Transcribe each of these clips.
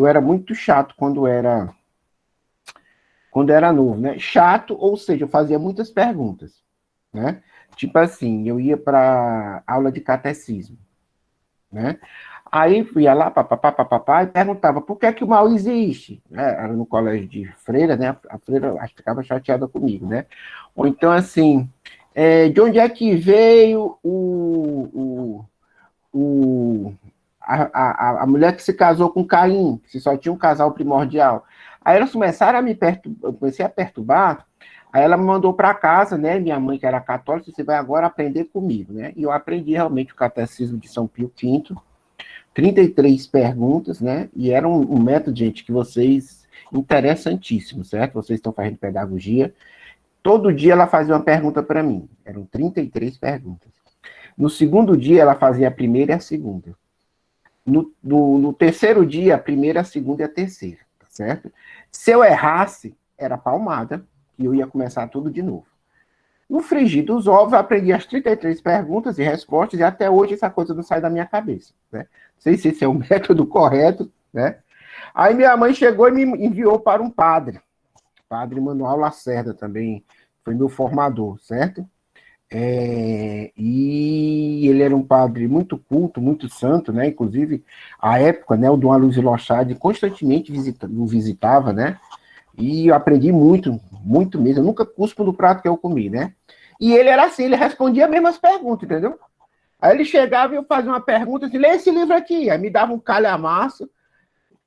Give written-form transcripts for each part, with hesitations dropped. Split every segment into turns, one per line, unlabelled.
eu era muito chato quando era novo, né? Chato, ou seja, eu fazia muitas perguntas, né? Tipo assim, eu ia para aula de catecismo, né? Aí ia lá, papapá, e perguntava por que é que o mal existe, né? Era no colégio de freira, né? A freira acho que ficava chateada comigo, né? Ou então assim, de onde é que veio o, a mulher que se casou com Caim, se só tinha um casal primordial. Aí elas começaram a me perturbar, eu comecei a perturbar, aí ela me mandou para casa, né? Minha mãe, que era católica, você vai agora aprender comigo, né? E eu aprendi realmente o Catecismo de São Pio V, 33 perguntas, né? E era um método, gente, que vocês, interessantíssimo, certo? Vocês estão fazendo pedagogia. Todo dia ela fazia uma pergunta para mim. Eram 33 perguntas. No segundo dia, ela fazia a primeira e a segunda. No terceiro dia, a primeira, a segunda e a terceira, tá certo? Se eu errasse, era palmada, e eu ia começar tudo de novo. No frigir dos ovos, eu aprendi as 33 perguntas e respostas, e até hoje essa coisa não sai da minha cabeça, né? Não sei se esse é o método correto, né? Aí minha mãe chegou e me enviou para um padre Manuel Lacerda também, foi meu formador, certo? E ele era um padre muito culto, muito santo, né? Inclusive, à época, né, o Dom Aloysio Lochade constantemente o visitava, né? E eu aprendi muito, muito mesmo. Eu nunca cuspo no prato que eu comi, né? E ele era assim, ele respondia as mesmas perguntas, entendeu? Aí ele chegava e eu fazia uma pergunta assim, lê esse livro aqui. Aí me dava um calhamaço,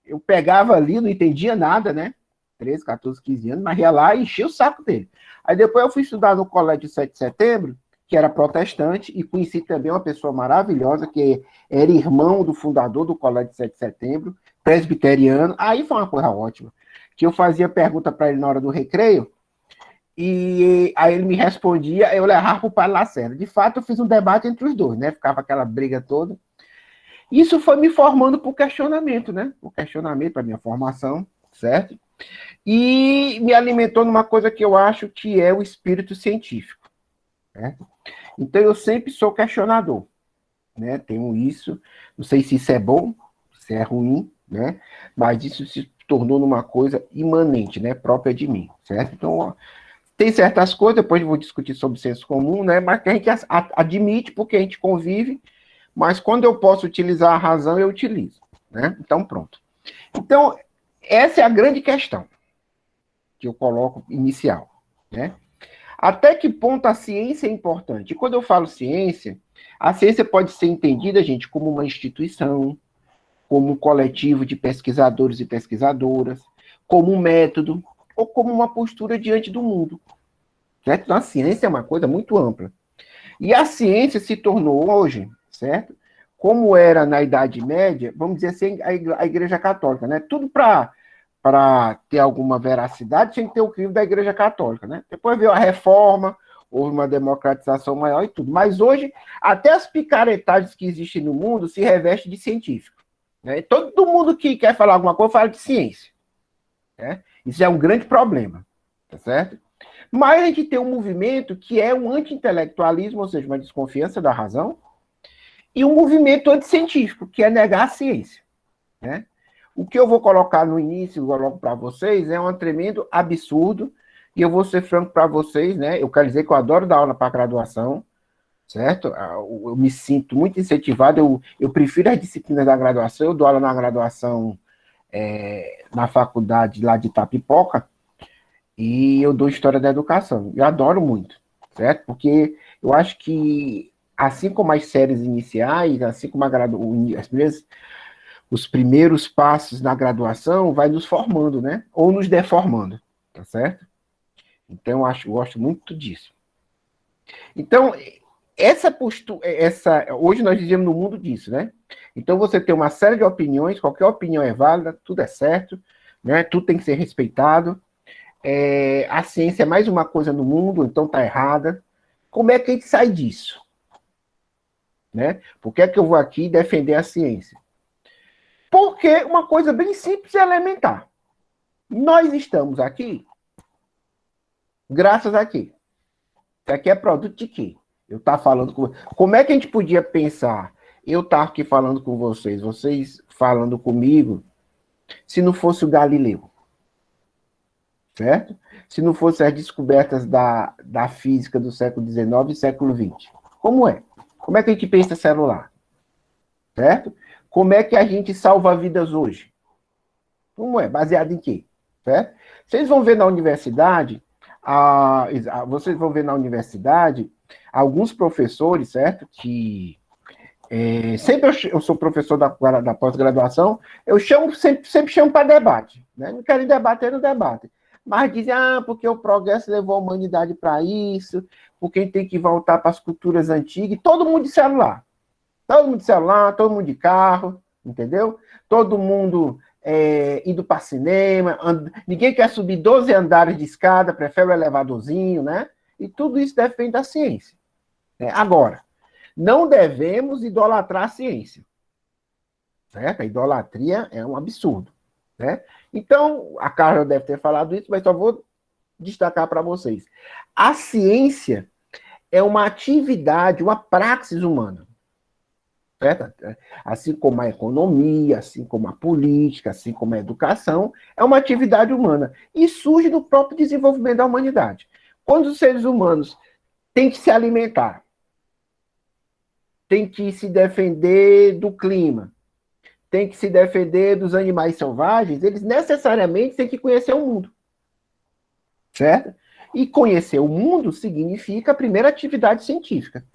eu pegava ali, não entendia nada, né? 13, 14, 15 anos, mas ia lá e enchia o saco dele. Aí depois eu fui estudar no Colégio 7 de Setembro, que era protestante, e conheci também uma pessoa maravilhosa, que era irmão do fundador do Colégio 7 de Setembro, presbiteriano. Aí foi uma coisa ótima, que eu fazia pergunta para ele na hora do recreio, e aí ele me respondia, eu levava para o Padre Lacerda. De fato, eu fiz um debate entre os dois, né? Ficava aquela briga toda. Isso foi me formando por questionamento, né? Por questionamento para minha formação, certo? E me alimentou numa coisa que eu acho que é o espírito científico, certo? Então eu sempre sou questionador, né? Tenho isso, não sei se isso é bom, se é ruim, né? Mas isso se tornou numa coisa imanente, né? Própria de mim, certo? Então, ó, tem certas coisas, depois eu vou discutir sobre senso comum, né? Mas que a gente admite porque a gente convive, mas quando eu posso utilizar a razão, eu utilizo, né? Então, pronto. Então, essa é a grande questão que eu coloco inicial, né? Até que ponto a ciência é importante? E quando eu falo ciência, a ciência pode ser entendida, gente, como uma instituição, como um coletivo de pesquisadores e pesquisadoras, como um método, ou como uma postura diante do mundo, certo? Então, a ciência é uma coisa muito ampla. E a ciência se tornou hoje, certo? Como era na Idade Média, vamos dizer assim, a Igreja Católica, né? Tudo para ter alguma veracidade tinha que ter o crivo da Igreja Católica, né? Depois veio a reforma, houve uma democratização maior e tudo. Mas hoje, até as picaretagens que existem no mundo se revestem de científico, né? Todo mundo que quer falar alguma coisa fala de ciência, né? Isso é um grande problema, tá certo? Mas a gente tem um movimento que é um anti-intelectualismo, ou seja, uma desconfiança da razão, e um movimento anticientífico, que é negar a ciência, né? O que eu vou colocar no início, eu coloco para vocês, é um tremendo absurdo, e eu vou ser franco para vocês, né? Eu quero dizer que eu adoro dar aula para graduação, certo? Eu me sinto muito incentivado, eu prefiro as disciplinas da graduação, eu dou aula na graduação na faculdade lá de Itapipoca, e eu dou História da Educação. Eu adoro muito, certo? Porque eu acho que, assim como as séries iniciais, assim como os primeiros passos na graduação, vai nos formando, né? Ou nos deformando, tá certo? Então, eu gosto muito disso. Então, essa postura, hoje nós vivemos no mundo disso, né? Então, você tem uma série de opiniões, qualquer opinião é válida, tudo é certo, né? Tudo tem que ser respeitado. A ciência é mais uma coisa no mundo, então está errada. Como é que a gente sai disso? Né? Por que é que eu vou aqui defender a ciência? Porque uma coisa bem simples e elementar. Nós estamos aqui graças a quê? Isso aqui é produto de quê? Eu estar falando com... Como é que a gente podia pensar? Eu estar aqui falando com vocês, vocês falando comigo, se não fosse o Galileu? Certo? Se não fosse as descobertas da física do século XIX e século XX. Como é? Como é que a gente pensa celular? Certo? Como é que a gente salva vidas hoje? Como é? Baseado em quê? Certo? Vocês vão ver na universidade, vocês vão ver na universidade alguns professores, certo? Que sempre eu sou professor da pós-graduação, eu sempre chamo para debate. Né? Não querem debater, não debate. Mas dizem, porque o progresso levou a humanidade para isso, porque a gente tem que voltar para as culturas antigas, e todo mundo de celular. Todo mundo de celular, todo mundo de carro, entendeu? Todo mundo indo para cinema, ninguém quer subir 12 andares de escada, prefere o elevadorzinho, né? E tudo isso depende da ciência. Né? Agora, não devemos idolatrar a ciência. Certo? A idolatria é um absurdo. Né? Então, a Carla deve ter falado isso, mas só vou destacar para vocês. A ciência é uma atividade, uma praxis humana. Certo? Assim como a economia, assim como a política, assim como a educação, é uma atividade humana. E surge do próprio desenvolvimento da humanidade. Quando os seres humanos têm que se alimentar, têm que se defender do clima, têm que se defender dos animais selvagens, eles necessariamente têm que conhecer o mundo. Certo? E conhecer o mundo significa a primeira atividade científica.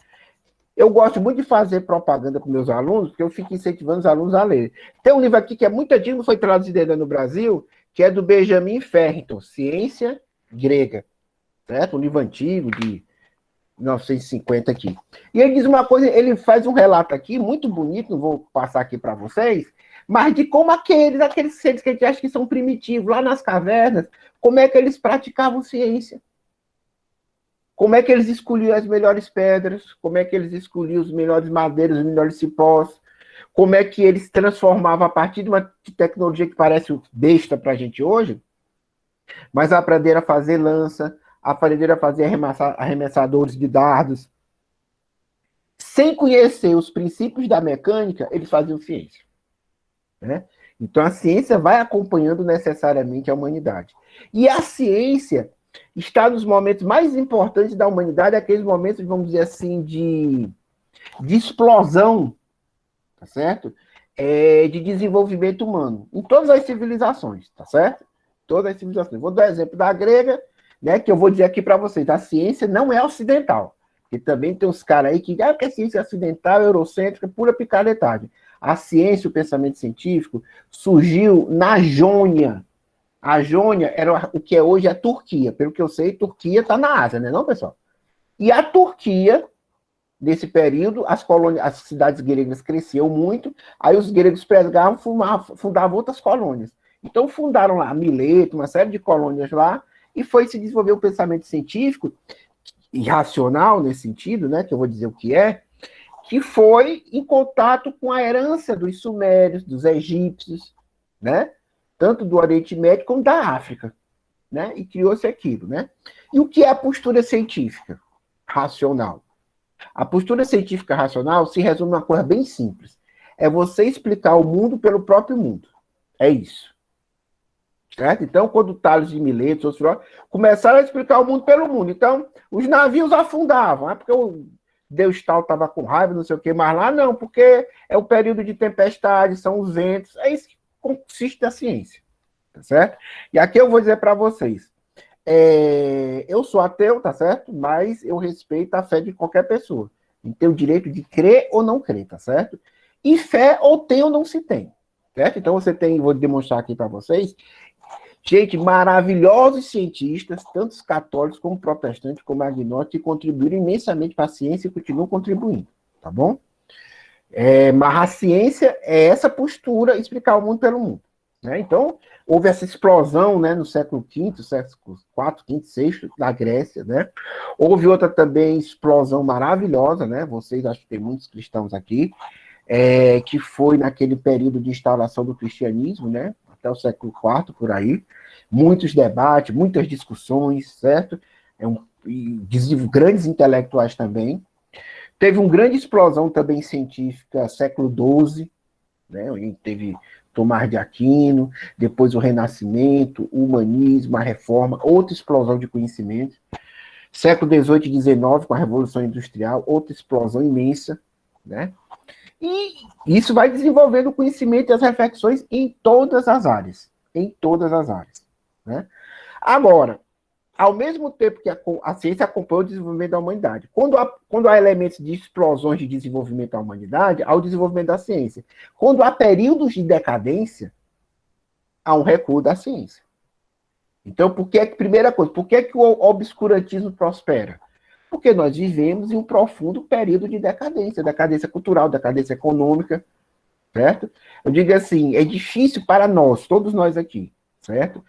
Eu gosto muito de fazer propaganda com meus alunos, porque eu fico incentivando os alunos a ler. Tem um livro aqui que é muito antigo, foi traduzido ainda no Brasil, que é do Benjamin Ferrington, Ciência Grega. Certo? Um livro antigo, de 1950 aqui. E ele diz uma coisa, ele faz um relato aqui, muito bonito, não vou passar aqui para vocês, mas de como aqueles seres que a gente acha que são primitivos, lá nas cavernas, como é que eles praticavam ciência. Como é que eles escolhiam as melhores pedras? Como é que eles escolhiam os melhores madeiras, os melhores cipós? Como é que eles transformavam a partir de uma tecnologia que parece besta para a gente hoje, mas aprenderam a fazer lança, aprenderam a fazer arremessadores de dardos. Sem conhecer os princípios da mecânica, eles faziam ciência. Né? Então a ciência vai acompanhando necessariamente a humanidade. E a ciência está nos momentos mais importantes da humanidade, aqueles momentos, vamos dizer assim, de explosão, tá certo? De desenvolvimento humano, em todas as civilizações, tá certo? Todas as civilizações. Vou dar o exemplo da grega, né, que eu vou dizer aqui para vocês, a ciência não é ocidental. E também tem uns caras aí que a ciência é ocidental, eurocêntrica, pura picaretagem. A ciência, o pensamento científico, surgiu na Jônia. A Jônia era o que é hoje a Turquia. Pelo que eu sei, Turquia está na Ásia, né, não, pessoal? E a Turquia, nesse período, as cidades gregas cresciam muito, aí os gregos pregavam, fundavam outras colônias. Então fundaram lá Mileto, uma série de colônias lá, e foi se desenvolver o pensamento científico, e racional nesse sentido, né, que eu vou dizer o que foi em contato com a herança dos sumérios, dos egípcios, né, tanto do Oriente Médio como da África, né, e criou-se aquilo, né. E o que é a postura científica racional? A postura científica racional se resume a uma coisa bem simples. É você explicar o mundo pelo próprio mundo. É isso. Certo? Então, quando Tales de Mileto, começaram a explicar o mundo pelo mundo. Então, os navios afundavam. É porque o Deus tal estava com raiva, não sei o quê, mas lá não, porque é o período de tempestade, são os ventos. É isso que consiste a ciência. Tá certo? E aqui eu vou dizer para vocês. Eu sou ateu, tá certo? Mas eu respeito a fé de qualquer pessoa. E tem o direito de crer ou não crer, tá certo? E fé ou tem ou não se tem. Certo? Então você tem, vou demonstrar aqui para vocês, gente, maravilhosos cientistas, tanto católicos como protestantes, como agnósticos, que contribuíram imensamente para a ciência e continuam contribuindo, tá bom? Mas a ciência é essa postura, explicar o mundo pelo mundo. Né? Então, houve essa explosão, né, no século V, século IV, V, VI, da Grécia. Né? Houve outra também explosão maravilhosa, né? Vocês, acho que tem muitos cristãos aqui, que foi naquele período de instalação do cristianismo, né? Até o século IV, por aí. Muitos debates, muitas discussões, certo? E grandes intelectuais também. Teve uma grande explosão também científica, século XII, né? Teve Tomás de Aquino, depois o Renascimento, o Humanismo, a Reforma, outra explosão de conhecimento. Século XVIII e XIX, com a Revolução Industrial, outra explosão imensa, né? E isso vai desenvolvendo o conhecimento e as reflexões em todas as áreas. Em todas as áreas, né? Agora, ao mesmo tempo que a ciência acompanha o desenvolvimento da humanidade, quando há elementos de explosões de desenvolvimento da humanidade, há o desenvolvimento da ciência. Quando há períodos de decadência, há um recuo da ciência. Então, primeira coisa, por que o obscurantismo prospera? Porque nós vivemos em um profundo período de decadência cultural, decadência econômica, certo? Eu digo assim, é difícil para nós, todos nós aqui, certo?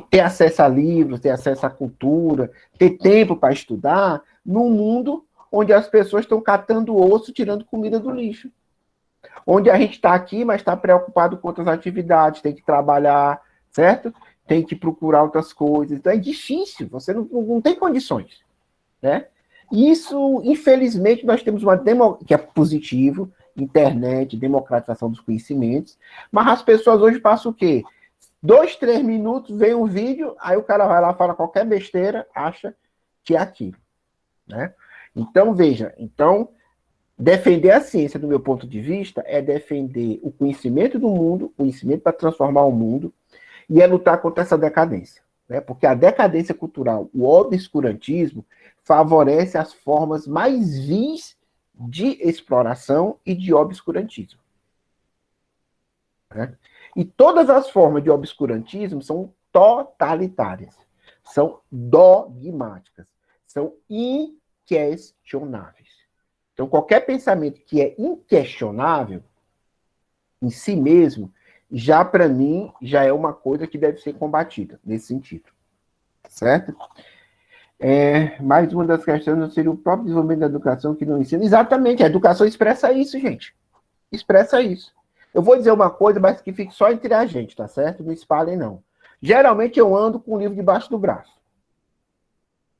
Ter acesso a livros, ter acesso à cultura, ter tempo para estudar, num mundo onde as pessoas estão catando osso, tirando comida do lixo. Onde a gente está aqui, mas está preocupado com outras atividades, tem que trabalhar, certo? Tem que procurar outras coisas. Então é difícil, você não tem condições, né? Isso, infelizmente, nós temos que é positivo, internet, democratização dos conhecimentos, mas as pessoas hoje passam o quê? 2, 3 minutos, vem um vídeo, aí o cara vai lá, fala qualquer besteira, acha que é aquilo, né? Então, veja, defender a ciência, do meu ponto de vista, é defender o conhecimento do mundo, conhecimento para transformar o mundo, e é lutar contra essa decadência, né? Porque a decadência cultural, o obscurantismo, favorece as formas mais vis de exploração e de obscurantismo, né? E todas as formas de obscurantismo são totalitárias, são dogmáticas, são inquestionáveis. Então, qualquer pensamento que é inquestionável em si mesmo, já para mim, já é uma coisa que deve ser combatida, nesse sentido. Certo? Mais uma das questões seria o próprio desenvolvimento da educação que não ensina. Exatamente, a educação expressa isso, gente. Expressa isso. Eu vou dizer uma coisa, mas que fique só entre a gente, tá certo? Não espalhem, não. Geralmente eu ando com o livro debaixo do braço.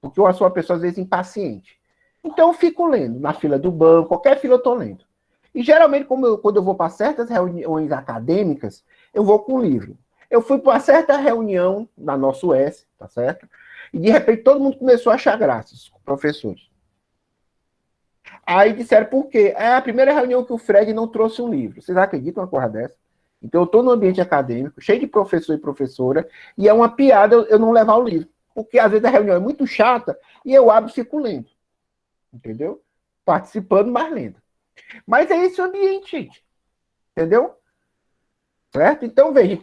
Porque eu sou uma pessoa, às vezes, impaciente. Então eu fico lendo, na fila do banco, qualquer fila eu estou lendo. E geralmente, quando eu vou para certas reuniões acadêmicas, eu vou com o livro. Eu fui para certa reunião na nossa US, tá certo? E de repente todo mundo começou a achar graça, os professores. Aí disseram, por quê? É a primeira reunião que o Fred não trouxe um livro. Vocês acreditam uma coisa dessa? Então eu estou no ambiente acadêmico, cheio de professor e professora, e é uma piada eu não levar o livro. Porque às vezes a reunião é muito chata e eu abro e fico lendo. Entendeu? Participando, mas lendo. Mas é esse o ambiente, gente. Entendeu? Certo? Então, veja,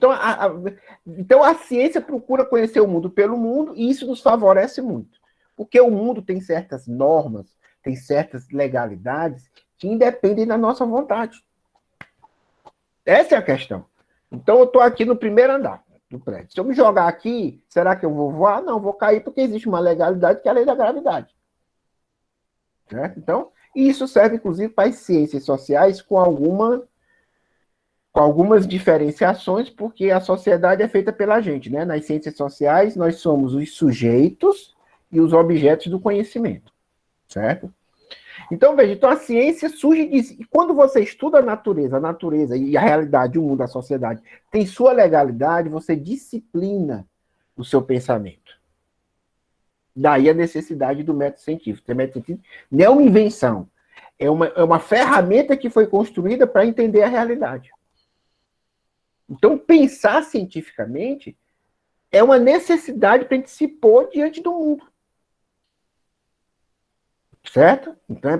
então a ciência procura conhecer o mundo pelo mundo e isso nos favorece muito. Porque o mundo tem certas normas, tem certas legalidades que independem da nossa vontade. Essa é a questão. Então, eu estou aqui no primeiro andar do prédio. Se eu me jogar aqui, será que eu vou voar? Não, vou cair porque existe uma legalidade que é a lei da gravidade. Certo? Então, isso serve, inclusive, para as ciências sociais com algumas diferenciações, porque a sociedade é feita pela gente, né? Nas ciências sociais, nós somos os sujeitos e os objetos do conhecimento, certo? Então, veja, a ciência surge disso. E quando você estuda a natureza e a realidade, o mundo, a sociedade, tem sua legalidade, você disciplina o seu pensamento. Daí a necessidade do método científico. O método científico não é uma invenção, é uma ferramenta que foi construída para entender a realidade. Então, pensar cientificamente é uma necessidade para a gente se pôr diante do mundo. Certo? Então,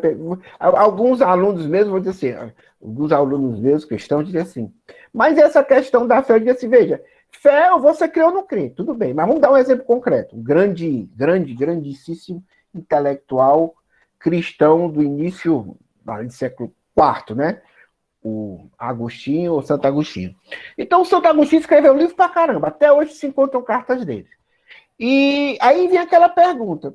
alguns alunos mesmo vão dizer assim, alguns alunos meus cristãos dizem assim, mas essa questão da fé, eu digo assim, veja, fé você crê ou não crê, tudo bem, mas vamos dar um exemplo concreto. Um grandíssimo intelectual cristão do início do século IV, né? O Agostinho ou Santo Agostinho. Então, o Santo Agostinho escreveu um livro pra caramba. Até hoje se encontram cartas dele. E aí vem aquela pergunta.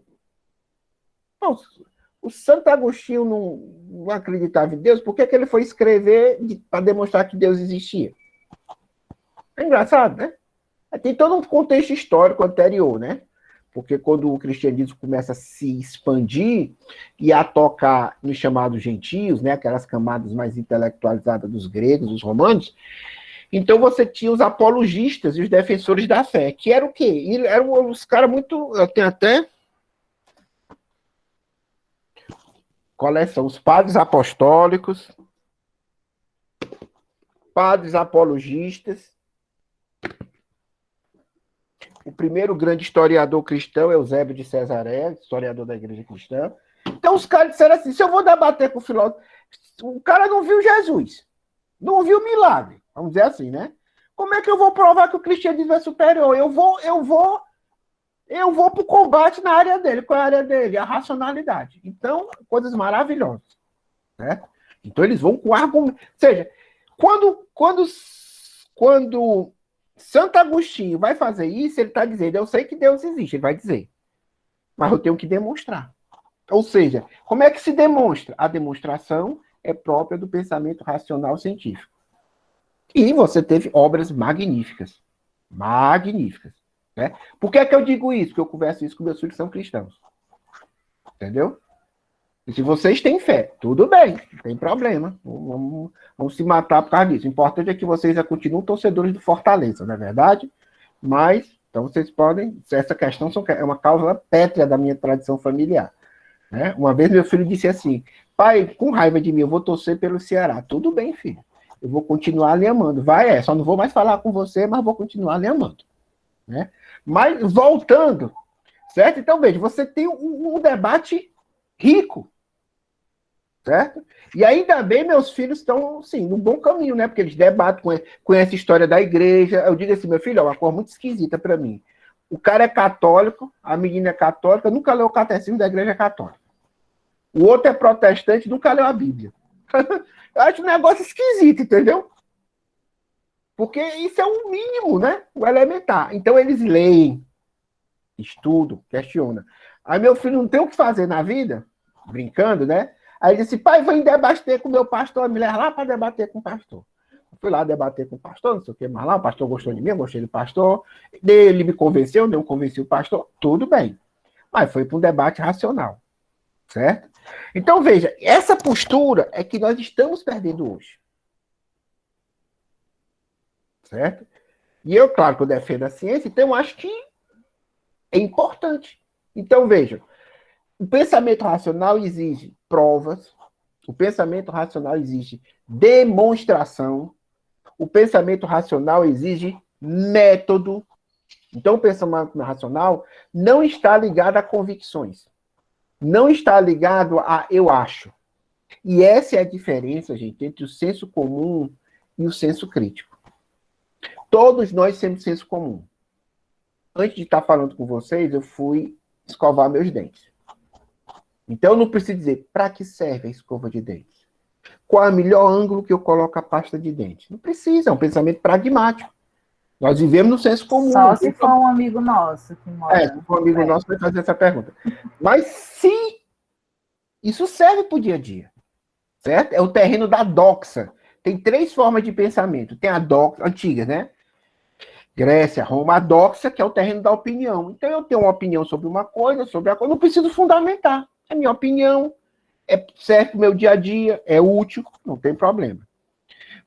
O Santo Agostinho não acreditava em Deus, por que ele foi escrever para demonstrar que Deus existia? É engraçado, né? Tem todo um contexto histórico anterior, né? Porque quando o cristianismo começa a se expandir e a tocar nos chamados gentios, né, aquelas camadas mais intelectualizadas dos gregos, dos romanos, Então você tinha os apologistas e os defensores da fé, que era o quê? Eram os caras muito... Eu tenho até coleção, os padres apostólicos, padres apologistas. O primeiro grande historiador cristão é Eusébio de Cesareia, historiador da igreja cristã. Então os caras disseram assim, se eu vou debater com o filósofo, o cara não viu Jesus, não viu milagre, vamos dizer assim, né? Como é que eu vou provar que o cristianismo é superior? Eu vou para o combate na área dele. Qual é a área dele? A racionalidade. Então, coisas maravilhosas. Né? Então, eles vão com argumento. Ou seja, quando Santo Agostinho vai fazer isso, ele está dizendo, eu sei que Deus existe, ele vai dizer. Mas eu tenho que demonstrar. Ou seja, como é que se demonstra? A demonstração é própria do pensamento racional científico. E você teve obras magníficas. Magníficas. Né? Por que é que eu digo isso? Porque eu converso isso com meus filhos que são cristãos. Entendeu? E se vocês têm fé, tudo bem, não tem problema. Vamos se matar por causa disso. O importante é que vocês continuem torcedores do Fortaleza, não é verdade? Mas, então vocês podem... Essa questão é uma causa pétrea da minha tradição familiar. Né? Uma vez meu filho disse assim, pai, com raiva de mim, eu vou torcer pelo Ceará. Tudo bem, filho. Eu vou continuar lhe amando. Só não vou mais falar com você, mas vou continuar lhe amando. Né? Mas, voltando, certo? Então, veja, você tem um debate rico, certo? E ainda bem, meus filhos estão, sim, no bom caminho, né? Porque eles debatem, conhecem a história da igreja. Eu digo assim, meu filho, é uma coisa muito esquisita para mim. O cara é católico, a menina é católica, nunca leu o catecismo da igreja católica. O outro é protestante, nunca leu a Bíblia. Eu acho um negócio esquisito, entendeu? Porque isso é o mínimo, né? O elementar. Então, eles leem, estudam, questionam. Aí, meu filho não tem o que fazer na vida, brincando, né? Aí ele disse, pai, vou debater com o meu pastor, me leva lá para debater com o pastor. Eu fui lá debater com o pastor, não sei o que mais lá, o pastor gostou de mim, eu gostei do pastor, ele me convenceu, não convenci o pastor, tudo bem. Mas foi para um debate racional, certo? Então, veja, essa postura é que nós estamos perdendo hoje. Certo? E eu, claro que eu defendo a ciência, então eu acho que é importante. Então, vejam, o pensamento racional exige provas, o pensamento racional exige demonstração, o pensamento racional exige método. Então, o pensamento racional não está ligado a convicções, não está ligado a eu acho. E essa é a diferença, gente, entre o senso comum e o senso crítico. Todos nós temos senso comum. Antes de estar falando com vocês, eu fui escovar meus dentes. Então, eu não preciso dizer para que serve a escova de dentes. Qual é o melhor ângulo que eu coloco a pasta de dente? Não precisa, é um pensamento pragmático. Nós vivemos no senso comum.
Só se for um amigo nosso que mora.
Se for um amigo nosso vai fazer essa pergunta. Mas se isso serve para o dia a dia, certo? É o terreno da doxa. Tem 3 formas de pensamento. Tem a doxa, antiga, né? Grécia, Roma, a doxa, que é o terreno da opinião. Então, eu tenho uma opinião sobre uma coisa, não preciso fundamentar. É minha opinião, serve para o meu dia a dia, é útil, não tem problema.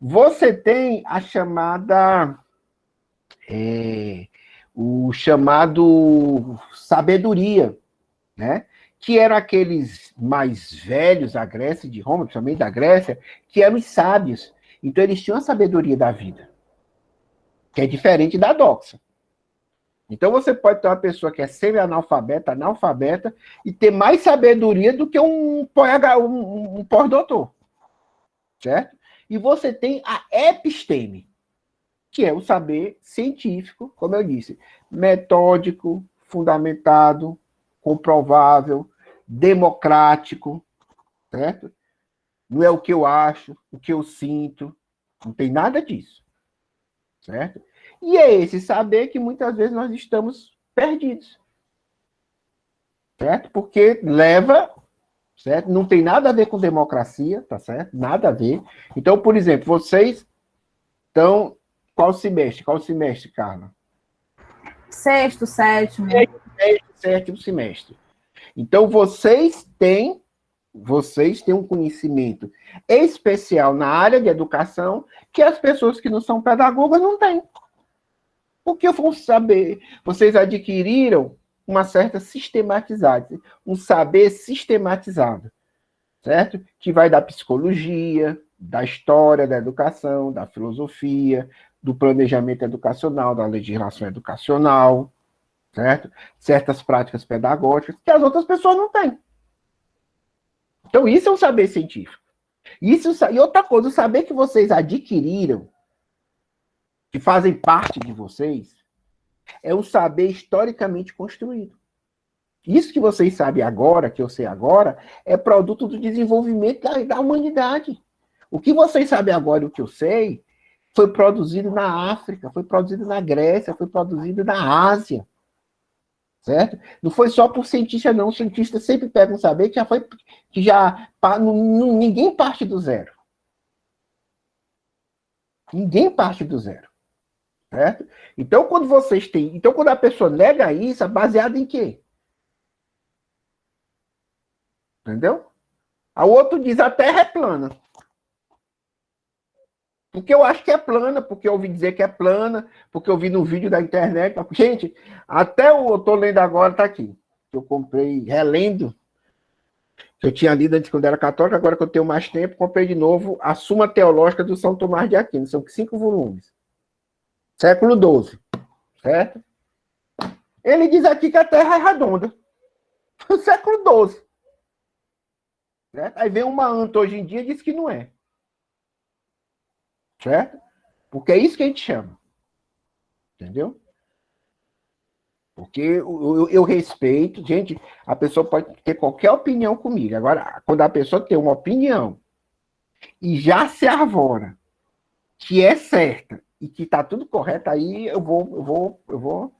Você tem a chamada... o chamado sabedoria, né? Que eram aqueles mais velhos da Grécia, de Roma, principalmente da Grécia, que eram os sábios. Então, eles tinham a sabedoria da vida, que é diferente da doxa. Então, você pode ter uma pessoa que é semi-analfabeta, analfabeta, e ter mais sabedoria do que um pós-doutor. Certo? E você tem a episteme, que é o saber científico, como eu disse, metódico, fundamentado, comprovável, democrático, certo? Não é o que eu acho, o que eu sinto, não tem nada disso, certo? E é esse saber que muitas vezes nós estamos perdidos, certo? Porque leva, certo? Não tem nada a ver com democracia, tá certo? Nada a ver. Então, por exemplo, vocês estão... Qual semestre, Carla?
Sexto, sétimo.
Sétimo semestre. Então, vocês têm vocês têm um conhecimento especial na área de educação que as pessoas que não são pedagogas não têm. Porque vão saber, vocês adquiriram uma certa sistematizada, um saber sistematizado, certo? Que vai da psicologia, da história da educação, da filosofia, do planejamento educacional, da legislação educacional, certo? Certas práticas pedagógicas que as outras pessoas não têm. Então, isso é um saber científico. E outra coisa, o saber que vocês adquiriram, que fazem parte de vocês, é um saber historicamente construído. Isso que vocês sabem agora, que eu sei agora, é produto do desenvolvimento da humanidade. O que vocês sabem agora e o que eu sei foi produzido na África, foi produzido na Grécia, foi produzido na Ásia. Certo? Não foi só por cientista, não. O cientista sempre pega um saber ninguém parte do zero. Ninguém parte do zero. Certo? Então, quando a pessoa nega isso, é baseado em quê? Entendeu? O outro diz a Terra é plana. Porque eu acho que é plana, porque eu ouvi dizer que é plana, porque eu vi no vídeo da internet. Gente, até eu estou lendo agora, está aqui. Eu comprei, relendo, que eu tinha lido antes quando era católico, agora que eu tenho mais tempo, comprei de novo a Suma Teológica do São Tomás de Aquino. São 5 volumes. Século XII. Certo? Ele diz aqui que a Terra é redonda. Século XII. Certo? Aí vem uma anta hoje em dia e diz que não é. Certo? Porque é isso que a gente chama. Entendeu? Porque eu respeito, gente, a pessoa pode ter qualquer opinião comigo. Agora, quando a pessoa tem uma opinião e já se arvora que é certa e que está tudo correto, aí eu vou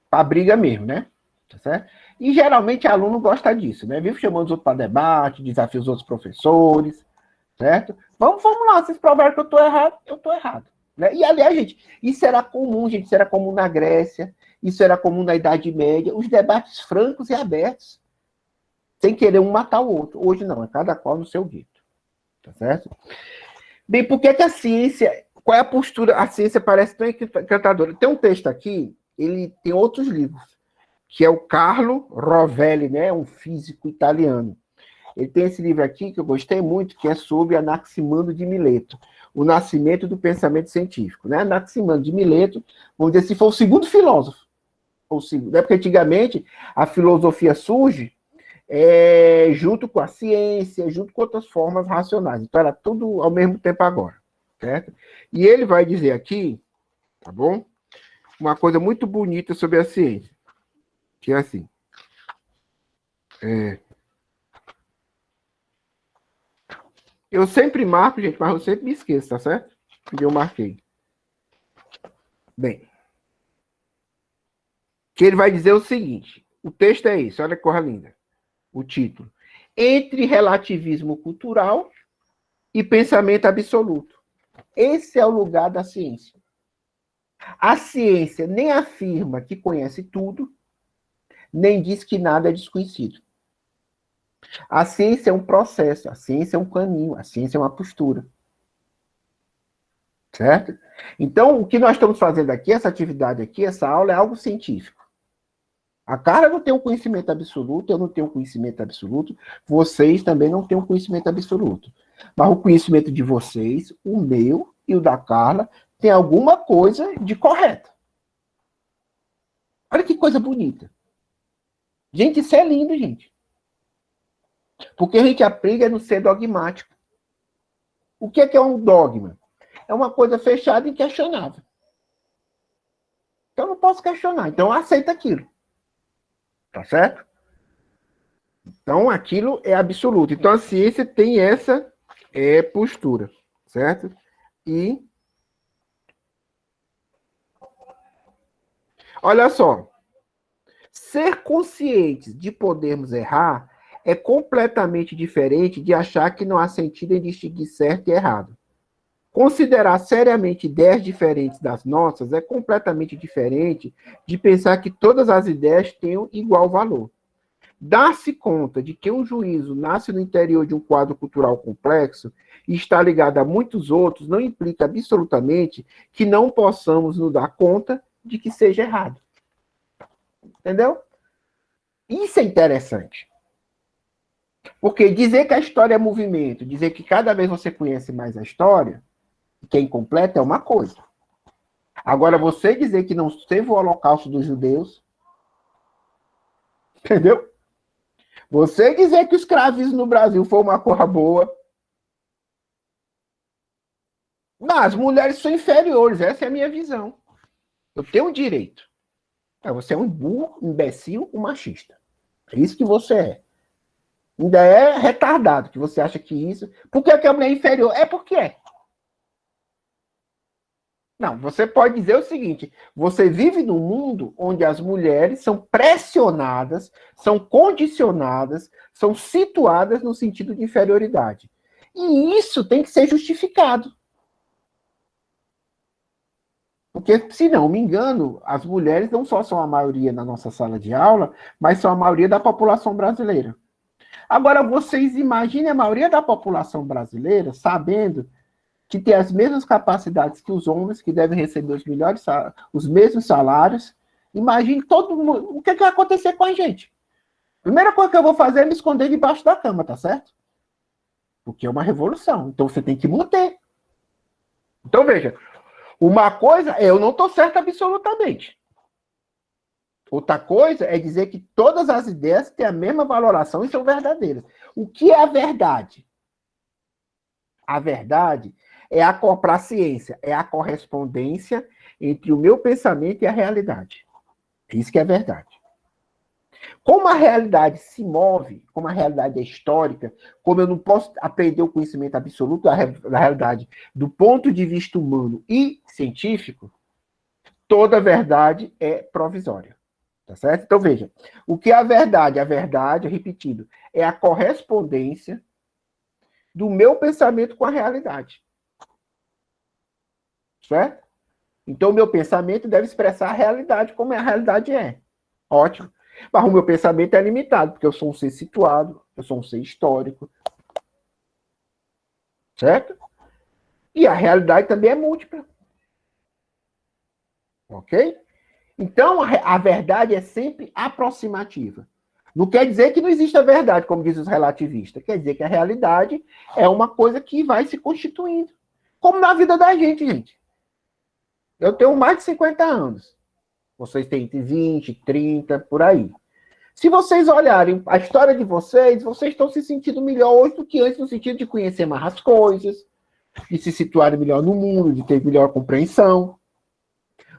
para a briga mesmo, né? Tá certo? E geralmente aluno gosta disso, né? Vive chamando os outros para debate, desafia os outros professores, certo? Vamos lá, vocês provaram que eu estou errado. Né? E, aliás, gente, isso era comum, gente, isso era comum na Grécia, isso era comum na Idade Média, os debates francos e abertos, sem querer um matar o outro. Hoje não, é cada qual no seu gueto. Tá certo? Bem, por que a ciência, qual é a postura? A ciência parece tão encantadora. Tem um texto aqui, ele tem outros livros, que é o Carlo Rovelli, né? Um físico italiano. Ele tem esse livro aqui, que eu gostei muito, que é sobre Anaximandro de Mileto, o nascimento do pensamento científico. Né? Anaximandro de Mileto, vamos dizer assim, foi o segundo filósofo. Né? Porque antigamente a filosofia surge junto com a ciência, junto com outras formas racionais. Então era tudo ao mesmo tempo agora. Certo? E ele vai dizer aqui, tá bom? Uma coisa muito bonita sobre a ciência. Que é assim. Eu sempre marco, gente, mas eu sempre me esqueço, tá certo? Porque eu marquei. Bem. Que ele vai dizer o seguinte. O texto é esse, olha que coisa linda. O título. Entre relativismo cultural e pensamento absoluto. Esse é o lugar da ciência. A ciência nem afirma que conhece tudo, nem diz que nada é desconhecido. A ciência é um processo, a ciência é um caminho, a ciência é uma postura. Certo? Então, o que nós estamos fazendo aqui, essa atividade aqui, essa aula é algo científico. A Carla não tem um conhecimento absoluto, eu não tenho um conhecimento absoluto, vocês também não têm um conhecimento absoluto. Mas o conhecimento de vocês, o meu e o da Carla, tem alguma coisa de correto. Olha que coisa bonita. Gente, isso é lindo, gente. Porque a gente aprende a não ser dogmático. O que é um dogma? É uma coisa fechada e inquestionável. Então eu não posso questionar, então eu aceito aquilo. Tá certo? Então aquilo é absoluto. Então a ciência tem essa postura, certo? E olha só, ser conscientes de podermos errar é completamente diferente de achar que não há sentido em distinguir certo e errado. Considerar seriamente ideias diferentes das nossas é completamente diferente de pensar que todas as ideias tenham igual valor. Dar-se conta de que um juízo nasce no interior de um quadro cultural complexo e está ligado a muitos outros não implica absolutamente que não possamos nos dar conta de que seja errado. Entendeu? Isso é interessante. Porque dizer que a história é movimento, dizer que cada vez você conhece mais a história, que é incompleta, é uma coisa. Agora, você dizer que não teve o holocausto dos judeus, entendeu? Você dizer que o escravismo no Brasil foi uma coisa boa. Não, as mulheres são inferiores, essa é a minha visão. Eu tenho um direito. Você é um burro, um imbecil, um machista. É isso que você é. Ainda é retardado, que você acha que isso... Por que a mulher é inferior? É porque é. Não, você pode dizer o seguinte, você vive num mundo onde as mulheres são pressionadas, são condicionadas, são situadas no sentido de inferioridade. E isso tem que ser justificado. Porque, se não me engano, as mulheres não só são a maioria na nossa sala de aula, mas são a maioria da população brasileira. Agora, vocês imaginem a maioria da população brasileira sabendo que tem as mesmas capacidades que os homens, que devem receber os mesmos salários. Imagine todo mundo. O que vai acontecer com a gente? Primeira coisa que eu vou fazer é me esconder debaixo da cama, tá certo? Porque é uma revolução. Então você tem que manter. Então veja, uma coisa é eu não estou certo absolutamente. Outra coisa é dizer que todas as ideias têm a mesma valoração e são verdadeiras. O que é a verdade? A verdade é para a ciência, é a correspondência entre o meu pensamento e a realidade. Isso que é verdade. Como a realidade se move, como a realidade é histórica, como eu não posso aprender o conhecimento absoluto da realidade do ponto de vista humano e científico, toda verdade é provisória. Tá certo? Então, veja, o que é a verdade? A verdade, repetindo, é a correspondência do meu pensamento com a realidade. Certo? Então, o meu pensamento deve expressar a realidade como a realidade é. Ótimo. Mas o meu pensamento é limitado, porque eu sou um ser situado, eu sou um ser histórico. Certo? E a realidade também é múltipla. Ok? Então, a verdade é sempre aproximativa. Não quer dizer que não exista verdade, como dizem os relativistas. Quer dizer que a realidade é uma coisa que vai se constituindo. Como na vida da gente, gente. Eu tenho mais de 50 anos. Vocês têm entre 20, 30, por aí. Se vocês olharem a história de vocês, vocês estão se sentindo melhor hoje do que antes, no sentido de conhecer mais as coisas, de se situarem melhor no mundo, de ter melhor compreensão.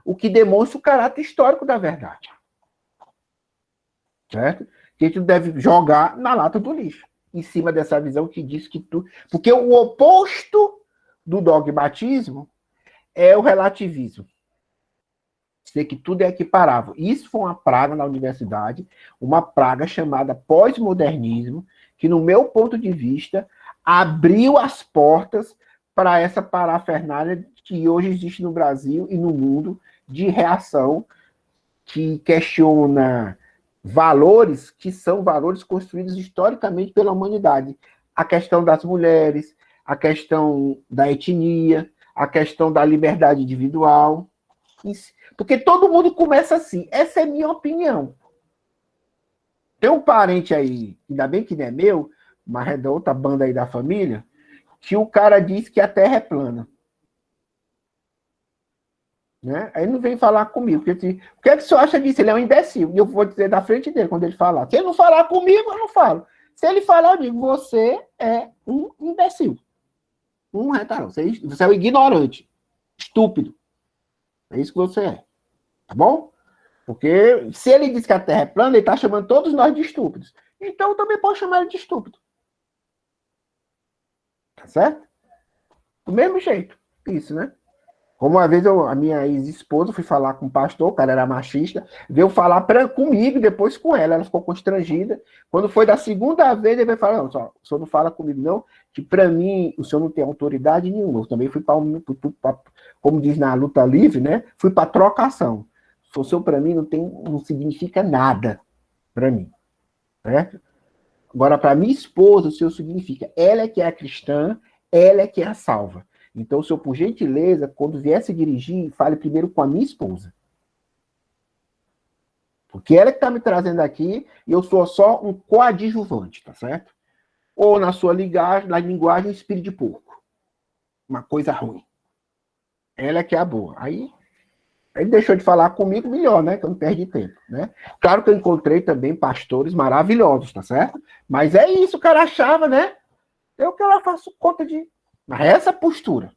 O que demonstra o caráter histórico da verdade. Certo? Que a gente não deve jogar na lata do lixo, em cima dessa visão que diz que tudo... Porque o oposto do dogmatismo é o relativismo. Dizer que tudo é equiparável. Isso foi uma praga na universidade, uma praga chamada pós-modernismo, que, no meu ponto de vista, abriu as portas para essa parafernália que hoje existe no Brasil e no mundo de reação que questiona valores que são valores construídos historicamente pela humanidade. A questão das mulheres, a questão da etnia, a questão da liberdade individual. Porque todo mundo começa assim. Essa é a minha opinião. Tem um parente aí, ainda bem que não é meu, mas é da outra banda aí da família, que o cara diz que a Terra é plana. Né? Aí não vem falar comigo. Porque, o que é que o senhor acha disso? Ele é um imbecil. E eu vou dizer da frente dele quando ele falar. Se ele não falar comigo, eu não falo. Se ele falar, eu digo, você é um imbecil. Um retardado. Você é um ignorante. Estúpido. É isso que você é. Tá bom? Porque se ele diz que a Terra é plana, ele está chamando todos nós de estúpidos. Então eu também posso chamar ele de estúpido. Tá certo? Do mesmo jeito. Isso, né? Como uma vez a minha ex-esposa fui falar com o pastor, o cara era machista, veio falar comigo, depois com ela. Ela ficou constrangida. Quando foi da segunda vez, ele veio falar, não, o senhor não fala comigo, não, que para mim o senhor não tem autoridade nenhuma. Eu também fui para, como diz na luta livre, né? Fui para trocação. O senhor para mim não significa nada para mim. certo? Agora, para minha esposa, o senhor significa, ela é que é a cristã, ela é que é a salva. Então, o senhor, por gentileza, quando vier se dirigir, fale primeiro com a minha esposa. Porque ela que está me trazendo aqui, e eu sou só um coadjuvante, tá certo? Ou na sua linguagem, espírito de porco. Uma coisa ruim. Ela é que é a boa. Aí ele deixou de falar comigo, melhor, né? Que eu não perdi tempo, né? Claro que eu encontrei também pastores maravilhosos, tá certo? Mas é isso, o cara achava, né? Eu que ela faço conta de... Mas é essa postura,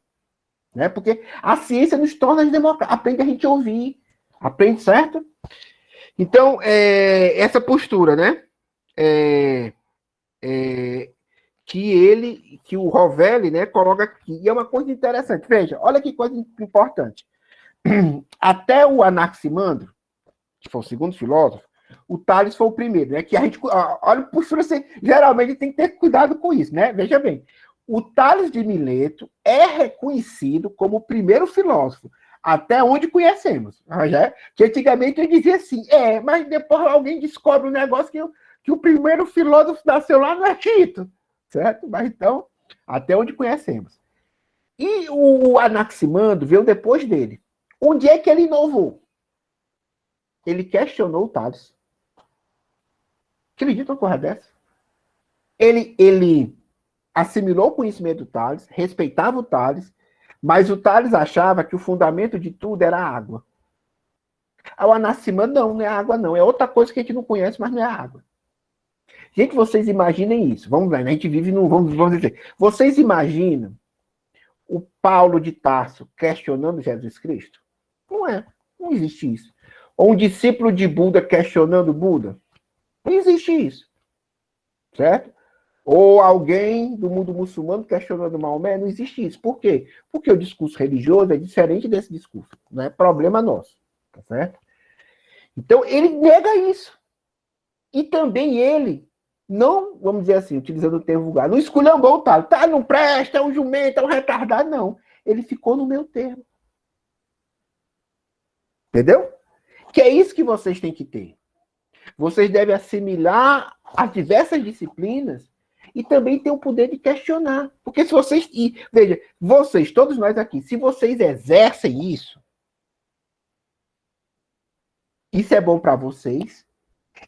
né? Porque a ciência nos torna democráticos. Aprende a gente ouvir. Aprende, certo? Então, essa postura, né? Que o Rovelli, né, coloca aqui. E é uma coisa interessante. Veja, olha que coisa importante. Até o Anaximandro, que foi o segundo filósofo, o Tales foi o primeiro, né? Que a gente, olha, postura assim, geralmente tem que ter cuidado com isso, né? Veja bem, o Tales de Mileto é reconhecido como o primeiro filósofo, até onde conhecemos. Que antigamente eu dizia assim, mas depois alguém descobre um negócio que o primeiro filósofo nasceu lá no Egito, certo? Mas então, até onde conhecemos. E o Anaximandro veio depois dele. Onde é que ele inovou? Ele questionou o Tales. Acredita uma coisa dessa? Ele assimilou o conhecimento do Tales, respeitava o Tales, mas o Tales achava que o fundamento de tudo era a água. O Anaximandro, não é água, não. É outra coisa que a gente não conhece, mas não é água. Gente, vocês imaginem isso. Vamos lá, né? A gente vive num... Vamos dizer. Vocês imaginam o Paulo de Tarso questionando Jesus Cristo? Não é. Não existe isso. Ou um discípulo de Buda questionando Buda? Não existe isso. Certo? Ou alguém do mundo muçulmano questionando Maomé? Não existe isso. Por quê? Porque o discurso religioso é diferente desse discurso. Não é problema nosso. Tá certo? Então, ele nega isso. E também ele não, vamos dizer assim, utilizando o termo vulgar, não esculhambou o Tales. Tá, não presta, é um jumento, é um retardado. Não. Ele ficou no meio termo. Entendeu? Que é isso que vocês têm que ter. Vocês devem assimilar as diversas disciplinas e também ter o poder de questionar. Porque se vocês... veja, vocês, todos nós aqui, se vocês exercem isso é bom para vocês.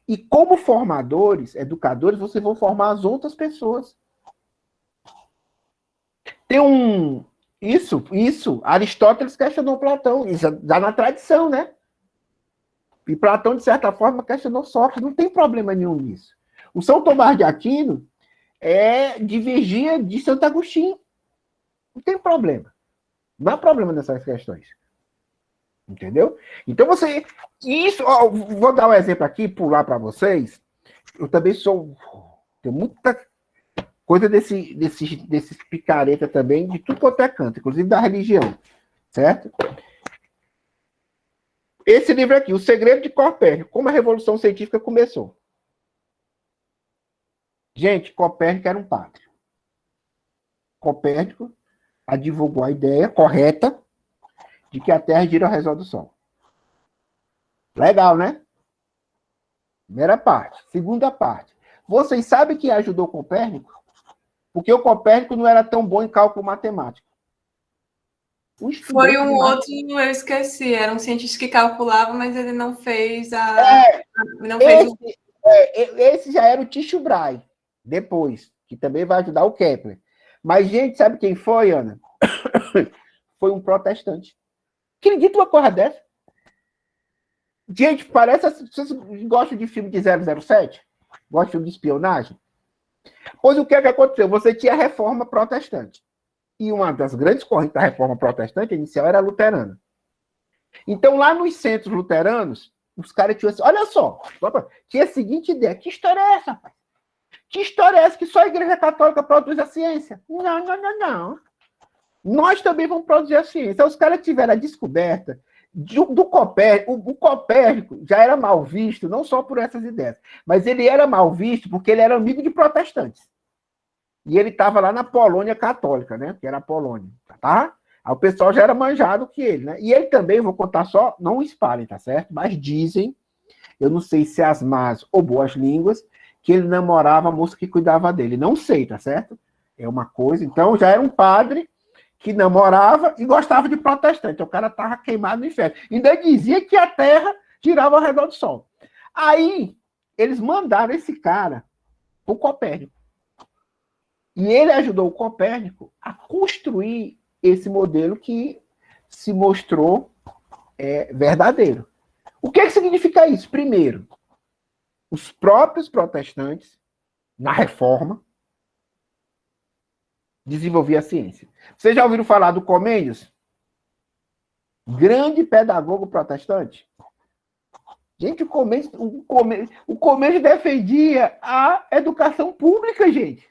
E como formadores, educadores, vocês vão formar as outras pessoas. Tem um... Isso, Aristóteles questionou Platão, isso dá na tradição, né? E Platão, de certa forma, questionou Sócrates, não tem problema nenhum nisso. O São Tomás de Aquino divergia de Santo Agostinho. Não tem problema. Não há problema nessas questões. Entendeu? Então você... Isso, vou dar um exemplo aqui, pular para vocês. Eu também tenho muita coisa desses picareta também, de tudo quanto é canto, inclusive da religião. Certo? Esse livro aqui, O Segredo de Copérnico, como a Revolução Científica começou. Gente, Copérnico era um padre. Copérnico advogou a ideia correta de que a Terra gira ao redor do Sol. Legal, né? Primeira parte. Segunda parte. Vocês sabem quem ajudou Copérnico? Porque o Copérnico não era tão bom em cálculo matemático.
Foi um outro, eu esqueci. Era um cientista que calculava, mas ele não fez a...
Esse já era o Tycho Brahe, depois, que também vai ajudar o Kepler. Mas, gente, sabe quem foi, Ana? Foi um protestante. Acredita uma coisa dessa? Gente, parece... Vocês gostam de filme de 007? Gostam de filme de espionagem? Pois o que é que aconteceu? Você tinha a reforma protestante. E uma das grandes correntes da reforma protestante inicial era a luterana. Então, lá nos centros luteranos, os caras tinham assim, olha só, tinha a seguinte ideia, que história é essa, rapaz? Que história é essa que só a Igreja Católica produz a ciência? Não. Nós também vamos produzir a ciência. Então, os caras tiveram a descoberta do Copérnico. O Copérnico já era mal visto, não só por essas ideias, mas ele era mal visto porque ele era amigo de protestantes. E ele estava lá na Polônia católica, né? Que era a Polônia, tá? Aí o pessoal já era manjado que ele, né? E ele também, vou contar só, não espalhem, tá certo? Mas dizem, eu não sei se as más ou boas línguas, que ele namorava a moça que cuidava dele. Não sei, tá certo? É uma coisa. Então, já era um padre que namorava e gostava de protestante. O cara estava queimado no inferno. Ainda dizia que a Terra girava ao redor do Sol. Aí, eles mandaram esse cara o Copérnico. E ele ajudou o Copérnico a construir esse modelo que se mostrou verdadeiro. O que significa isso? Primeiro, os próprios protestantes, na Reforma, desenvolviam a ciência. Vocês já ouviram falar do Comênios? Grande pedagogo protestante. Gente, o Comênios defendia a educação pública, gente.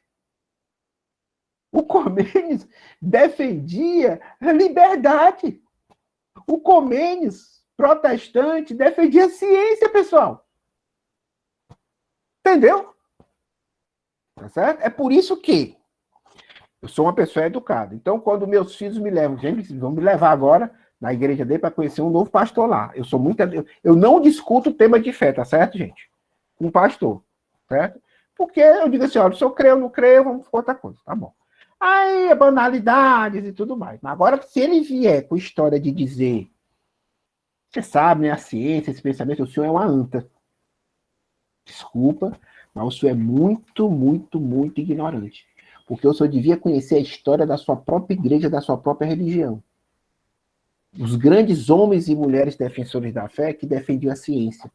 O Comênios defendia a liberdade. O Comênios, protestante, defendia a ciência, pessoal. Entendeu? Tá certo? É por isso que eu sou uma pessoa educada. Então, quando meus filhos me levam, gente, vão me levar agora na igreja dele para conhecer um novo pastor lá. Eu não discuto tema de fé, tá certo, gente? Com um pastor, certo? Porque eu digo assim, olha, se eu creio ou não creio, vamos for outra coisa, tá bom. Aí, banalidades e tudo mais. Mas agora, se ele vier com história de dizer, você sabe, né, a ciência, esse pensamento, o senhor é uma anta. Desculpa, mas o senhor é muito, muito, muito ignorante. Porque o senhor devia conhecer a história da sua própria igreja, da sua própria religião. Os grandes homens e mulheres defensores da fé que defendiam a ciência.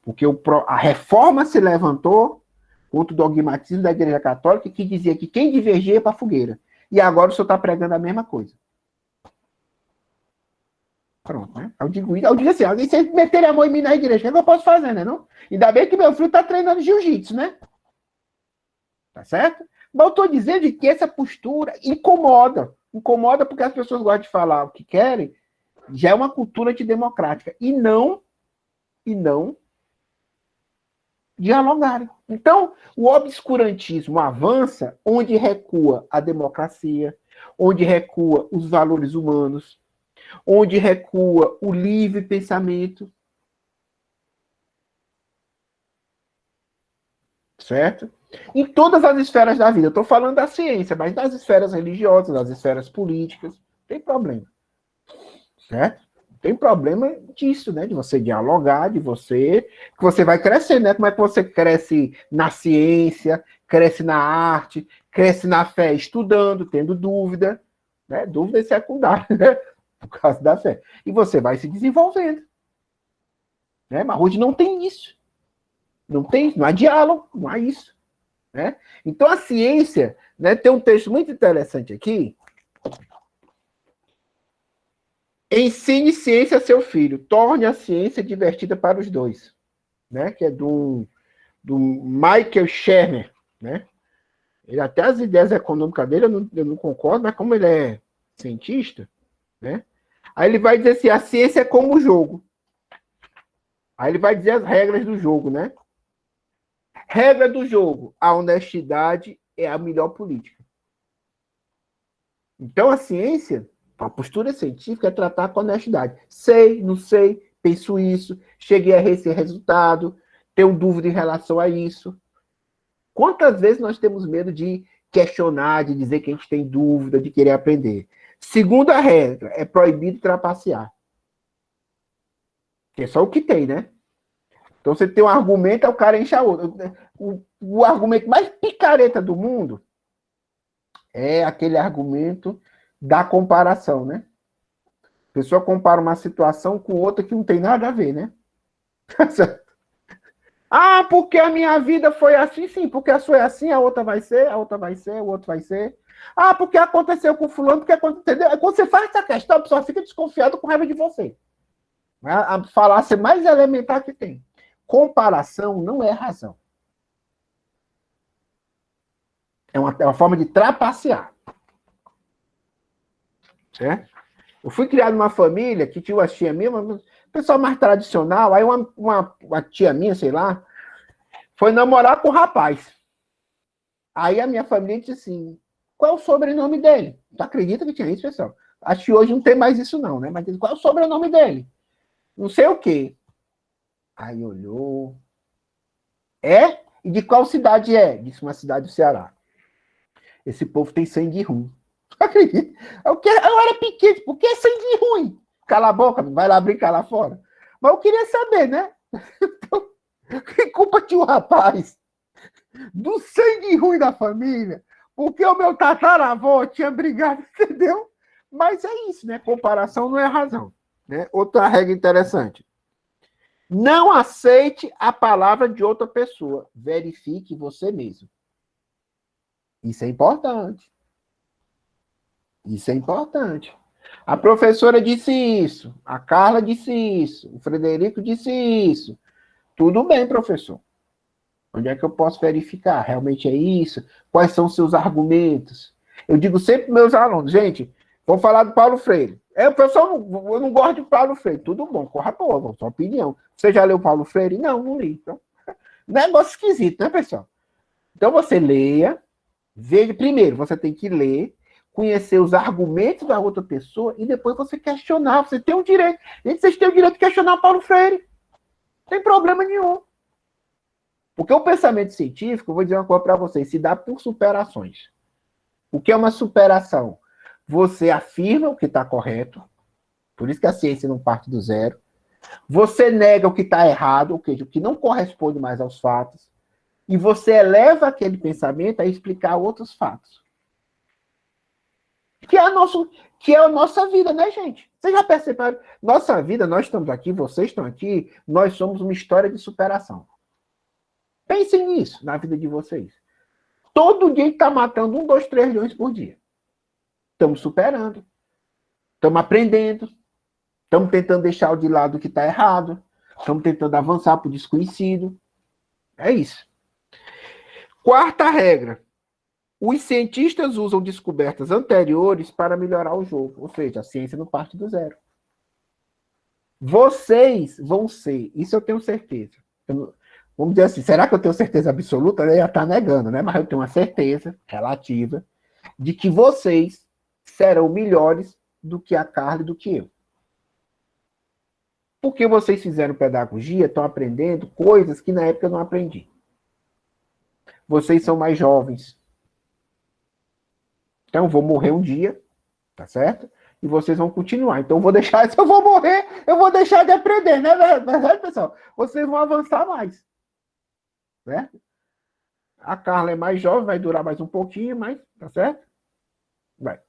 Porque a reforma se levantou contra o dogmatismo da Igreja Católica, que dizia que quem divergia ia para a fogueira. E agora o senhor está pregando a mesma coisa. Pronto, né? Eu digo assim, alguém se meter a mão em mim na igreja, o que eu posso fazer, né? Não? Ainda bem que meu filho está treinando jiu-jitsu, né? Tá certo? Mas eu estou dizendo que essa postura incomoda. Incomoda porque as pessoas gostam de falar o que querem, já é uma cultura antidemocrática. E não dialogarem. Então, o obscurantismo avança onde recua a democracia, onde recua os valores humanos, onde recua o livre pensamento. Certo? Em todas as esferas da vida. Eu estou falando da ciência, mas nas esferas religiosas, nas esferas políticas, não tem problema. Certo? Não tem problema disso, né? De você dialogar, que você vai crescer, né? Como é que você cresce na ciência, cresce na arte, cresce na fé, estudando, tendo dúvida, né? Dúvida é secundária, né? Por causa da fé. E você vai se desenvolvendo. Né? Mas hoje não tem isso. Não há diálogo, não há isso. Né? Então a ciência, né, tem um texto muito interessante aqui. Ensine ciência a seu filho, torne a ciência divertida para os dois. Né? Que é do Michael Shermer. Né? Ele, até as ideias econômicas dele eu não concordo, mas como ele é cientista, né? Aí ele vai dizer assim, a ciência é como o jogo. Aí ele vai dizer as regras do jogo, né? Regra do jogo, a honestidade é a melhor política. Então a ciência, a postura científica é tratar com honestidade. Sei, não sei, penso isso, cheguei a esse resultado, tenho dúvida em relação a isso. Quantas vezes nós temos medo de questionar, de dizer que a gente tem dúvida, de querer aprender? Segunda regra, é proibido trapacear. Que é só o que tem, né? Então você tem um argumento, aí o cara enche a outra. O argumento mais picareta do mundo é aquele argumento da comparação, né? A pessoa compara uma situação com outra que não tem nada a ver, né? Ah, porque a minha vida foi assim, sim, porque a sua é assim, a outra vai ser, a outra vai ser, o outro vai ser. Ah, porque aconteceu com fulano, porque aconteceu, entendeu? Quando você faz essa questão, a pessoa fica desconfiada com raiva de você. A falácia mais elementar que tem. Comparação não é razão. É uma forma de trapacear. Certo? Eu fui criado numa família que tinha uma tia minha, uma pessoa mais tradicional, aí uma tia minha, sei lá, foi namorar com um rapaz. Aí a minha família disse assim, qual é o sobrenome dele? Tu acredita que tinha isso, pessoal? Acho que hoje não tem mais isso não, né? Mas qual é o sobrenome dele? Não sei o quê. Aí olhou. E de qual cidade é? Disse uma cidade do Ceará. Esse povo tem sangue ruim. Acredita? Eu era pequeno, por que sangue ruim? Cala a boca, vai lá brincar lá fora. Mas eu queria saber, né? Então, que culpa tinha o rapaz do sangue ruim da família? Porque o meu tataravô tinha brigado, entendeu? Mas é isso, né? Comparação não é razão. Né? Outra regra interessante. Não aceite a palavra de outra pessoa. Verifique você mesmo. Isso é importante. Isso é importante. A professora disse isso. A Carla disse isso. O Frederico disse isso. Tudo bem, professor. Onde é que eu posso verificar? Realmente é isso? Quais são os seus argumentos? Eu digo sempre para meus alunos, gente, vamos falar do Paulo Freire. Professor, eu não gosto de Paulo Freire. Tudo bom, corra boa, sua opinião. Você já leu Paulo Freire? Não, não li. Então, negócio esquisito, né, pessoal? Então você leia, veja. Primeiro, você tem que ler, conhecer os argumentos da outra pessoa e depois você questionar. Você tem o direito. Gente, vocês têm o direito de questionar Paulo Freire. Não tem problema nenhum. Porque o pensamento científico, eu vou dizer uma coisa para vocês, se dá por superações. O que é uma superação? Você afirma o que está correto, por isso que a ciência não parte do zero. Você nega o que está errado, ou seja, o que não corresponde mais aos fatos, e você eleva aquele pensamento a explicar outros fatos. Que é a nossa vida, né, gente? Vocês já perceberam? Nossa vida, nós estamos aqui, vocês estão aqui, nós somos uma história de superação. Pensem nisso na vida de vocês. Todo dia está matando 1, 2, 3 leões por dia. Estamos superando. Estamos aprendendo. Estamos tentando deixar de lado o que está errado. Estamos tentando avançar para o desconhecido. É isso. Quarta regra. Os cientistas usam descobertas anteriores para melhorar o jogo. Ou seja, a ciência não parte do zero. Vocês vão ser, isso eu tenho certeza. Vamos dizer assim, será que eu tenho certeza absoluta? Eu ia estar negando, né? Mas eu tenho uma certeza relativa de que vocês serão melhores do que a Carla e do que eu. Porque vocês fizeram pedagogia, estão aprendendo coisas que na época eu não aprendi. Vocês são mais jovens. Então, eu vou morrer um dia, tá certo? E vocês vão continuar. Então, eu vou deixar, se eu vou morrer, eu vou deixar de aprender, né? Verdade, pessoal? Vocês vão avançar mais. Certo? A Carla é mais jovem, vai durar mais um pouquinho, mas, tá certo? Vai.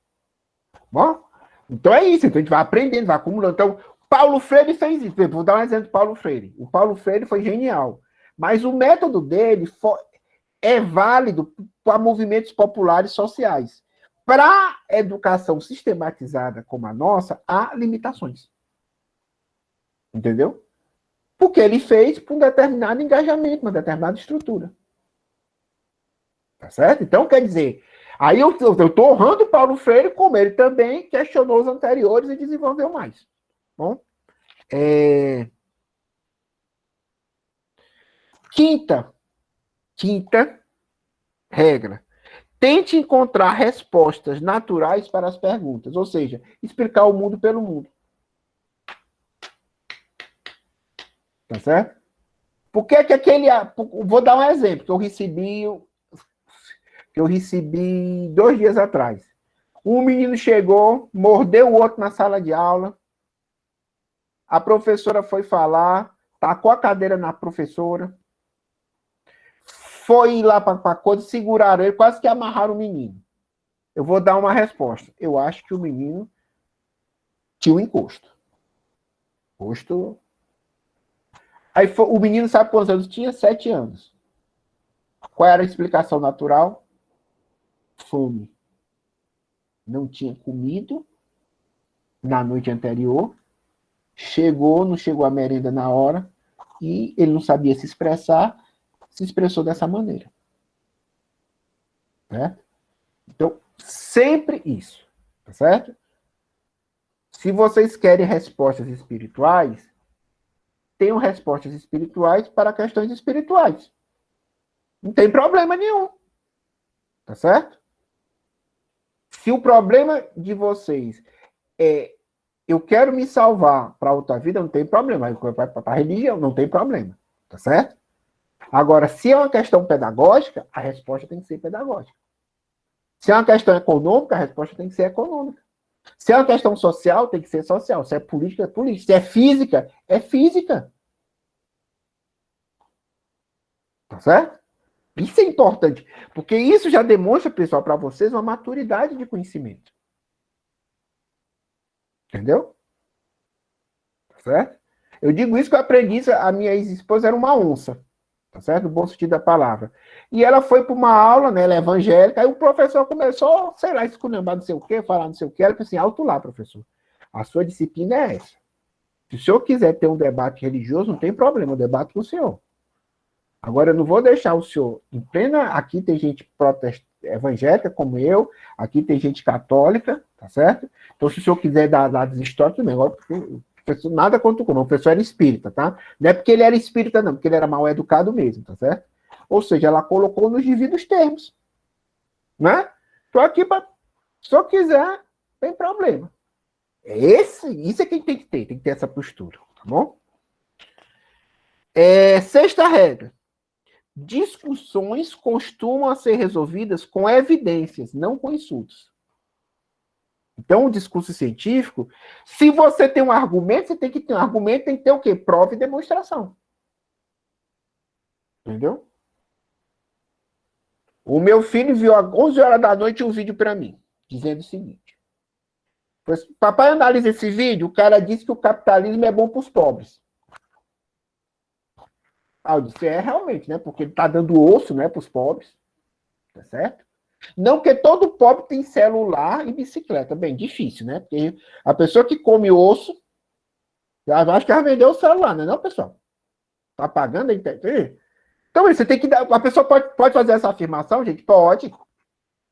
Bom? Então é isso. Então a gente vai aprendendo, vai acumulando. Então, Paulo Freire fez isso. Vou dar um exemplo do Paulo Freire. O Paulo Freire foi genial. Mas o método dele é válido para movimentos populares sociais. Para a educação sistematizada como a nossa, há limitações. Entendeu? Porque ele fez para um determinado engajamento, uma determinada estrutura. Tá certo? Então, quer dizer, aí eu estou honrando o Paulo Freire, como ele também questionou os anteriores e desenvolveu mais. Bom? Quinta regra. Tente encontrar respostas naturais para as perguntas, ou seja, explicar o mundo pelo mundo. Tá certo? Por que aquele... Vou dar um exemplo que eu recebi 2 dias atrás. Um menino chegou, mordeu o outro na sala de aula. A professora foi falar, tacou a cadeira na professora. Foi lá para a coisa, seguraram ele, quase que amarraram o menino. Eu vou dar uma resposta. Eu acho que o menino tinha um encosto. Encosto. Aí o menino sabe quantos anos tinha? 7 anos. Qual era a explicação natural? Fome. Não tinha comido na noite anterior. Não chegou a merenda na hora. E ele não sabia se expressar. Se expressou dessa maneira. Né? Então, sempre isso. Tá certo? Se vocês querem respostas espirituais, tenham respostas espirituais para questões espirituais. Não tem problema nenhum. Tá certo? Se o problema de vocês é eu quero me salvar para outra vida, não tem problema. Para a religião, não tem problema. Tá certo? Agora, se é uma questão pedagógica, a resposta tem que ser pedagógica. Se é uma questão econômica, a resposta tem que ser econômica. Se é uma questão social, tem que ser social. Se é política, é política. Se é física, é física. Tá certo? Isso é importante, porque isso já demonstra, pessoal, para vocês uma maturidade de conhecimento. Entendeu? Tá certo? Eu digo isso que eu aprendi, a minha ex-esposa era uma onça, tá certo? No bom sentido da palavra. E ela foi para uma aula, né, ela é evangélica, aí o professor começou, sei lá, esculhambar não sei o quê, falar não sei o quê, ela disse assim, alto lá, professor, a sua disciplina é essa. Se o senhor quiser ter um debate religioso, não tem problema, eu debato com o senhor. Agora, eu não vou deixar o senhor, em plena, aqui tem gente evangélica como eu, aqui tem gente católica, tá certo? Então, se o senhor quiser dar dados históricos, também, agora, nada contra o professor era espírita, tá? Não é porque ele era espírita, não, porque ele era mal educado mesmo, tá certo? Ou seja, ela colocou nos devidos termos, né? Estou aqui para, se eu quiser, não tem problema. Isso é quem tem que ter essa postura, tá bom? Sexta regra. Discussões costumam ser resolvidas com evidências, não com insultos. Então, o discurso científico, se você tem um argumento, você tem que ter um argumento, tem que ter o quê? Prova e demonstração. Entendeu? O meu filho viu às 11 horas da noite um vídeo para mim, dizendo o seguinte. Papai, analisa esse vídeo, o cara disse que o capitalismo é bom para os pobres. Eu disse, realmente, né? Porque ele está dando osso, né, para os pobres. Tá certo? Não que todo pobre tem celular e bicicleta. Bem, difícil, né? Porque a pessoa que come osso, já acho que vai vender o celular, né? Não, pessoal? Tá pagando a internet? Então, você tem que dar. A pessoa pode fazer essa afirmação, gente? Pode.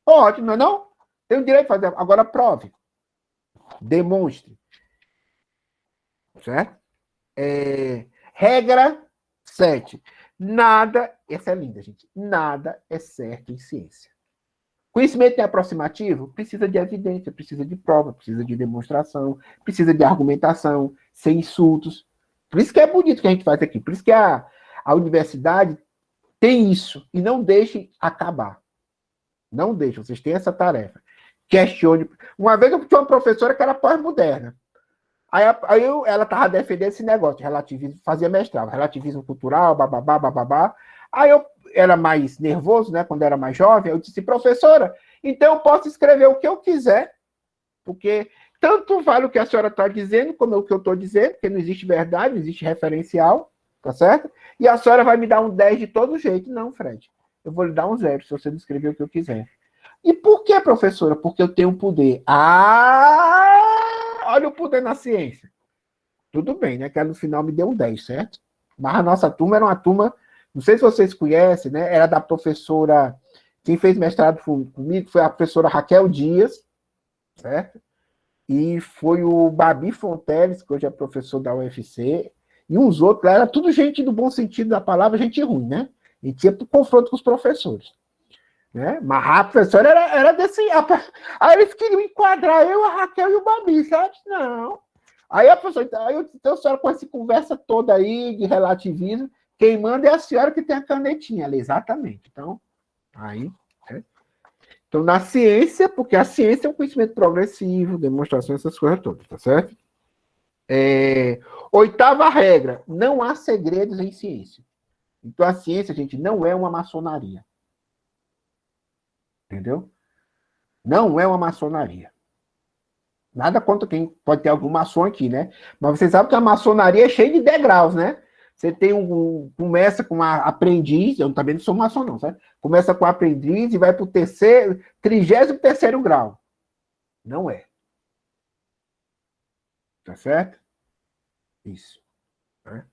Pode, não é não? Tem o direito de fazer. Agora, prove. Demonstre. Certo? Regra 7. Nada, essa é linda, gente. Nada é certo em ciência. Conhecimento é aproximativo? Precisa de evidência, precisa de prova, precisa de demonstração, precisa de argumentação, sem insultos. Por isso que é bonito que a gente faz aqui. Por isso que a universidade tem isso. E não deixe acabar. Não deixe, vocês têm essa tarefa. Questione. Uma vez eu tinha uma professora que era pós-moderna. Aí ela estava defendendo esse negócio de relativismo, fazia mestrado, relativismo cultural, bababá, bababá. Aí eu era mais nervoso, né, quando era mais jovem, eu disse, professora, então eu posso escrever o que eu quiser, porque tanto vale o que a senhora está dizendo, como o que eu estou dizendo, porque não existe verdade, não existe referencial, tá certo? E a senhora vai me dar um 10 de todo jeito. Não, Fred, eu vou lhe dar um 0 se você descrever o que eu quiser. E por que, professora? Porque eu tenho poder. Olha o poder na ciência. Tudo bem, né? Que ela no final me deu um 10, certo? Mas a nossa turma era uma turma, não sei se vocês conhecem, né? Era da professora, quem fez mestrado comigo foi a professora Raquel Dias, certo? E foi o Babi Fonteles, que hoje é professor da UFC, e uns outros lá, era tudo gente do bom sentido da palavra, gente ruim, né? E tinha confronto com os professores. Né? Mas a professora era desse. Aí eles queriam enquadrar eu, a Raquel e o Babi, sabe? Não. Aí a professora, então a senhora com essa conversa toda aí de relativismo, quem manda é a senhora que tem a canetinha ali, exatamente. Então, aí. Né? Então, na ciência, porque a ciência é um conhecimento progressivo, demonstração, essas coisas todas, tá certo? Oitava regra: não há segredos em ciência. Então, a ciência, gente, não é uma maçonaria. Entendeu? Não é uma maçonaria. Nada contra quem pode ter algum maçom aqui, né? Mas você sabe que a maçonaria é cheia de degraus, né? Você tem começa com a aprendiz, eu também não sou maçom, não, sabe? Começa com a aprendiz e vai para o 33º grau. Não é. Tá certo? Isso. Né?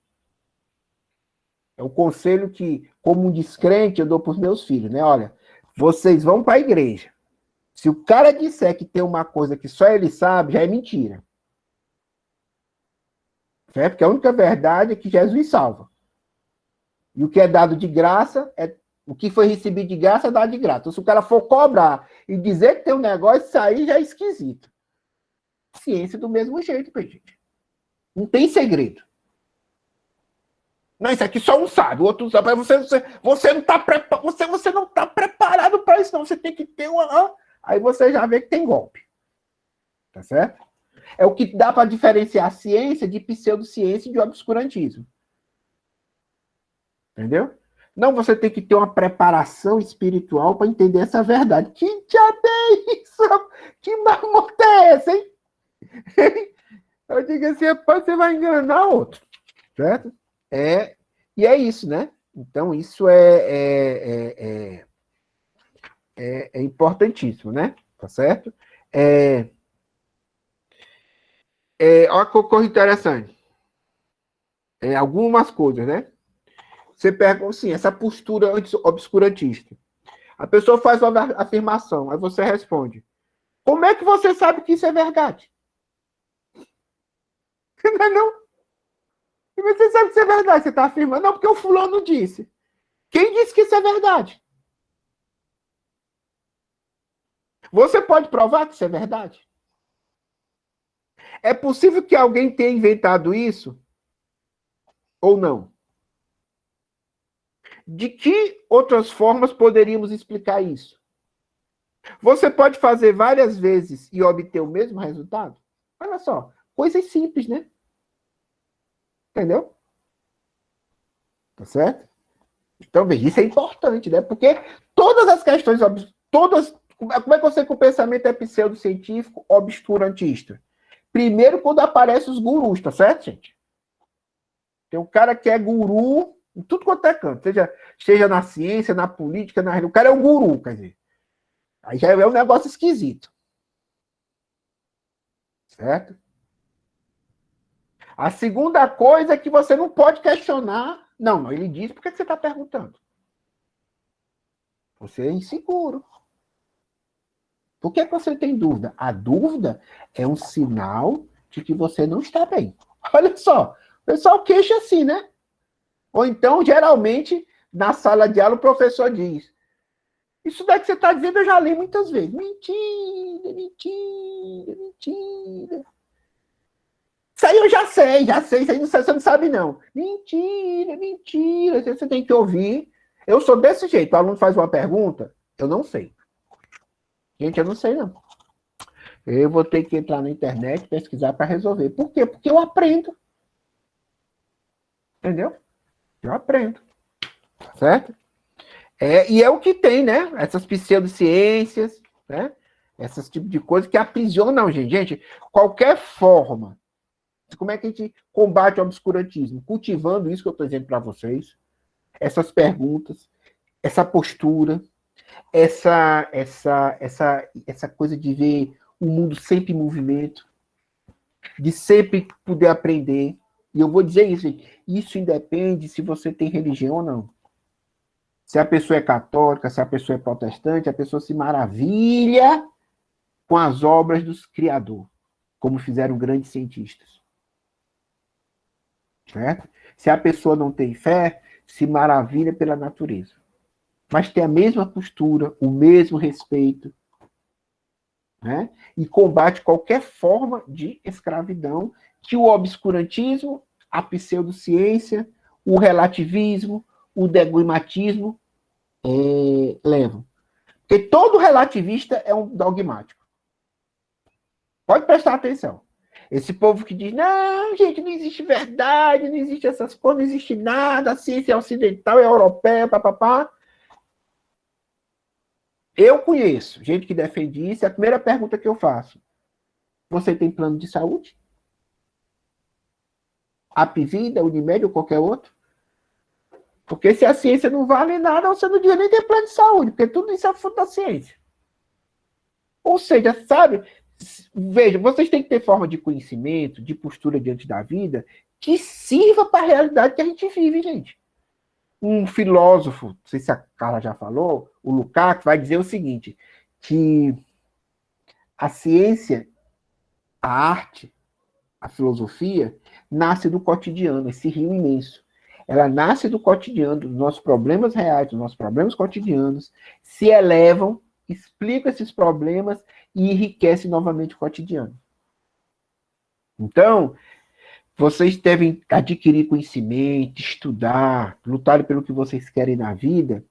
É o conselho que, como um descrente, eu dou para os meus filhos, né? Olha, vocês vão para a igreja. Se o cara disser que tem uma coisa que só ele sabe, já é mentira. Certo? Porque a única verdade é que Jesus salva. E o que é dado de graça, o que foi recebido de graça é dado de graça. Então, se o cara for cobrar e dizer que tem um negócio, isso aí já é esquisito. Ciência do mesmo jeito, gente. Não tem segredo. Não, isso aqui só um sabe, o outro não sabe. Você não está você não tá preparado para isso, não. Você tem que ter uma. Aí você já vê que tem golpe. Tá certo? É o que dá para diferenciar a ciência de pseudociência e de obscurantismo. Entendeu? Não, você tem que ter uma preparação espiritual para entender essa verdade. Que diabo é isso? Que marmota é essa, hein? Eu digo assim, você vai enganar outro. Certo? E é isso, né? Então, isso é importantíssimo, né? Tá certo? Olha que coisa interessante. Algumas coisas, né? Você pega, assim, essa postura obscurantista. A pessoa faz uma afirmação, aí você responde. Como é que você sabe que isso é verdade? Não é não? E você sabe que isso é verdade, você está afirmando. Não, porque o fulano disse. Quem disse que isso é verdade? Você pode provar que isso é verdade? É possível que alguém tenha inventado isso? Ou não? De que outras formas poderíamos explicar isso? Você pode fazer várias vezes e obter o mesmo resultado? Olha só, coisas simples, né? Entendeu? Tá certo? Então, veja, isso é importante, né? Porque todas as questões, como é que você com o pensamento é pseudocientífico obscurantista? Primeiro, quando aparecem os gurus, tá certo, gente? Tem um cara que é guru em tudo quanto é canto, seja na ciência, na política, na religião. O cara é um guru, quer dizer. Aí já é um negócio esquisito. Certo? A segunda coisa é que você não pode questionar. Não, ele diz, por que você está perguntando? Você é inseguro. Por que você tem dúvida? A dúvida é um sinal de que você não está bem. Olha só, o pessoal queixa assim, né? Ou então, geralmente, na sala de aula, o professor diz: isso daí que você está dizendo eu já li muitas vezes. Mentira, mentira, mentira. Isso aí eu já sei, isso aí você não sabe, não. Mentira, mentira. Você tem que ouvir. Eu sou desse jeito. O aluno faz uma pergunta, eu não sei. Gente, eu não sei, não. Eu vou ter que entrar na internet, pesquisar para resolver. Por quê? Porque eu aprendo. Entendeu? Eu aprendo. Certo? E é o que tem, né? Essas pseudociências, né? Essas tipos de coisas que aprisionam, gente. Gente, qualquer forma. Como é que a gente combate o obscurantismo? Cultivando isso que eu estou dizendo para vocês. Essas perguntas, essa postura, essa coisa de ver o mundo sempre em movimento, de sempre poder aprender. E eu vou dizer isso, gente. Isso independe se você tem religião ou não. Se a pessoa é católica, se a pessoa é protestante, a pessoa se maravilha com as obras do Criador, como fizeram grandes cientistas. Certo? Se a pessoa não tem fé, se maravilha pela natureza. Mas tem a mesma postura, o mesmo respeito, né? E combate qualquer forma de escravidão que o obscurantismo, a pseudociência, o relativismo, o dogmatismo levam. Porque todo relativista é um dogmático. Pode prestar atenção. Esse povo que diz, não, gente, não existe verdade, não existe essas coisas, não existe nada, a ciência é ocidental, é europeia, papapá. Eu conheço gente que defende isso, e a primeira pergunta que eu faço, você tem plano de saúde? Apvida, Unimed ou qualquer outro? Porque se a ciência não vale nada, você não devia nem ter plano de saúde, porque tudo isso é fruto da ciência. Ou seja, sabe, veja, vocês têm que ter forma de conhecimento, de postura diante da vida, que sirva para a realidade que a gente vive, gente. Um filósofo, não sei se a Carla já falou, o Lukács, vai dizer o seguinte, que a ciência, a arte, a filosofia, nasce do cotidiano, esse rio imenso. Ela nasce do cotidiano, dos nossos problemas reais, dos nossos problemas cotidianos, se elevam, explicam esses problemas e enriquece novamente o cotidiano. Então, Vocês devem adquirir conhecimento, estudar, lutar pelo que vocês querem na vida,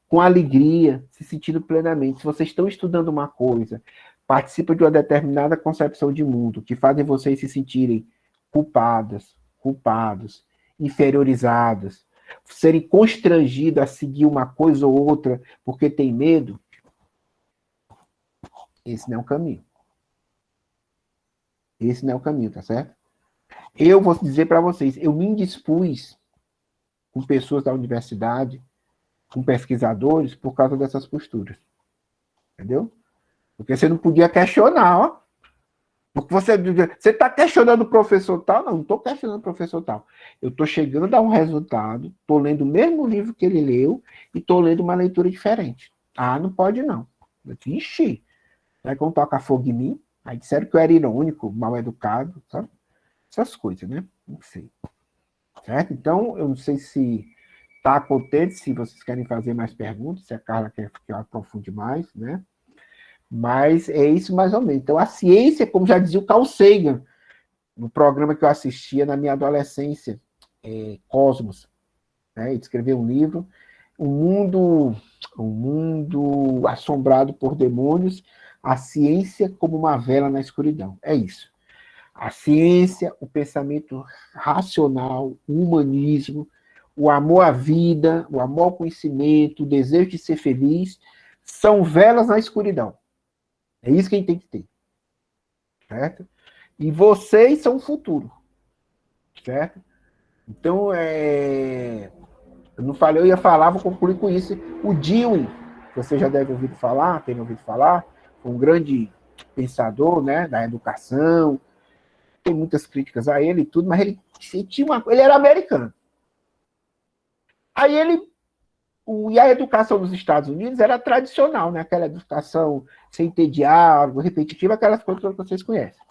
com alegria, se sentindo plenamente. Se vocês estão estudando uma coisa, participam de uma determinada concepção de mundo, que fazem vocês se sentirem culpados, inferiorizados, serem constrangidos a seguir uma coisa ou outra porque tem medo, esse não é o caminho. Esse não é o caminho, tá certo? Eu vou dizer para vocês, eu me indispus com pessoas da universidade, com pesquisadores, por causa dessas posturas. Entendeu? Porque você não podia questionar, ó. Porque você está questionando o professor tal? Não estou questionando o professor tal. Eu estou chegando a um resultado, estou lendo o mesmo livro que ele leu e estou lendo uma leitura diferente. Ah, não pode não. Eu disse, ixi, vai que vão tocar fogo em mim? Aí disseram que eu era irônico, mal educado, sabe? Essas coisas, né? Não sei. Certo? Então, eu não sei se está contente, se vocês querem fazer mais perguntas, se a Carla quer que eu aprofunde mais, né? Mas é isso mais ou menos. Então, a ciência, como já dizia o Carl Sagan, no programa que eu assistia na minha adolescência, Cosmos, né? Ele escreveu um livro, um mundo assombrado por demônios, a ciência como uma vela na escuridão. É isso. A ciência, o pensamento racional, o humanismo, o amor à vida, o amor ao conhecimento, o desejo de ser feliz, são velas na escuridão. É isso que a gente tem que ter. Certo? E vocês são o futuro. Certo? Então, eu não falei, eu ia falar, vou concluir com isso. O Dewey, que você já deve ouvir falar, tem ouvido falar, foi um grande pensador, né, da educação, tem muitas críticas a ele e tudo, mas ele era americano. Aí e a educação nos Estados Unidos era tradicional, né? Aquela educação sem ter diálogo, repetitiva, aquelas coisas que vocês conhecem.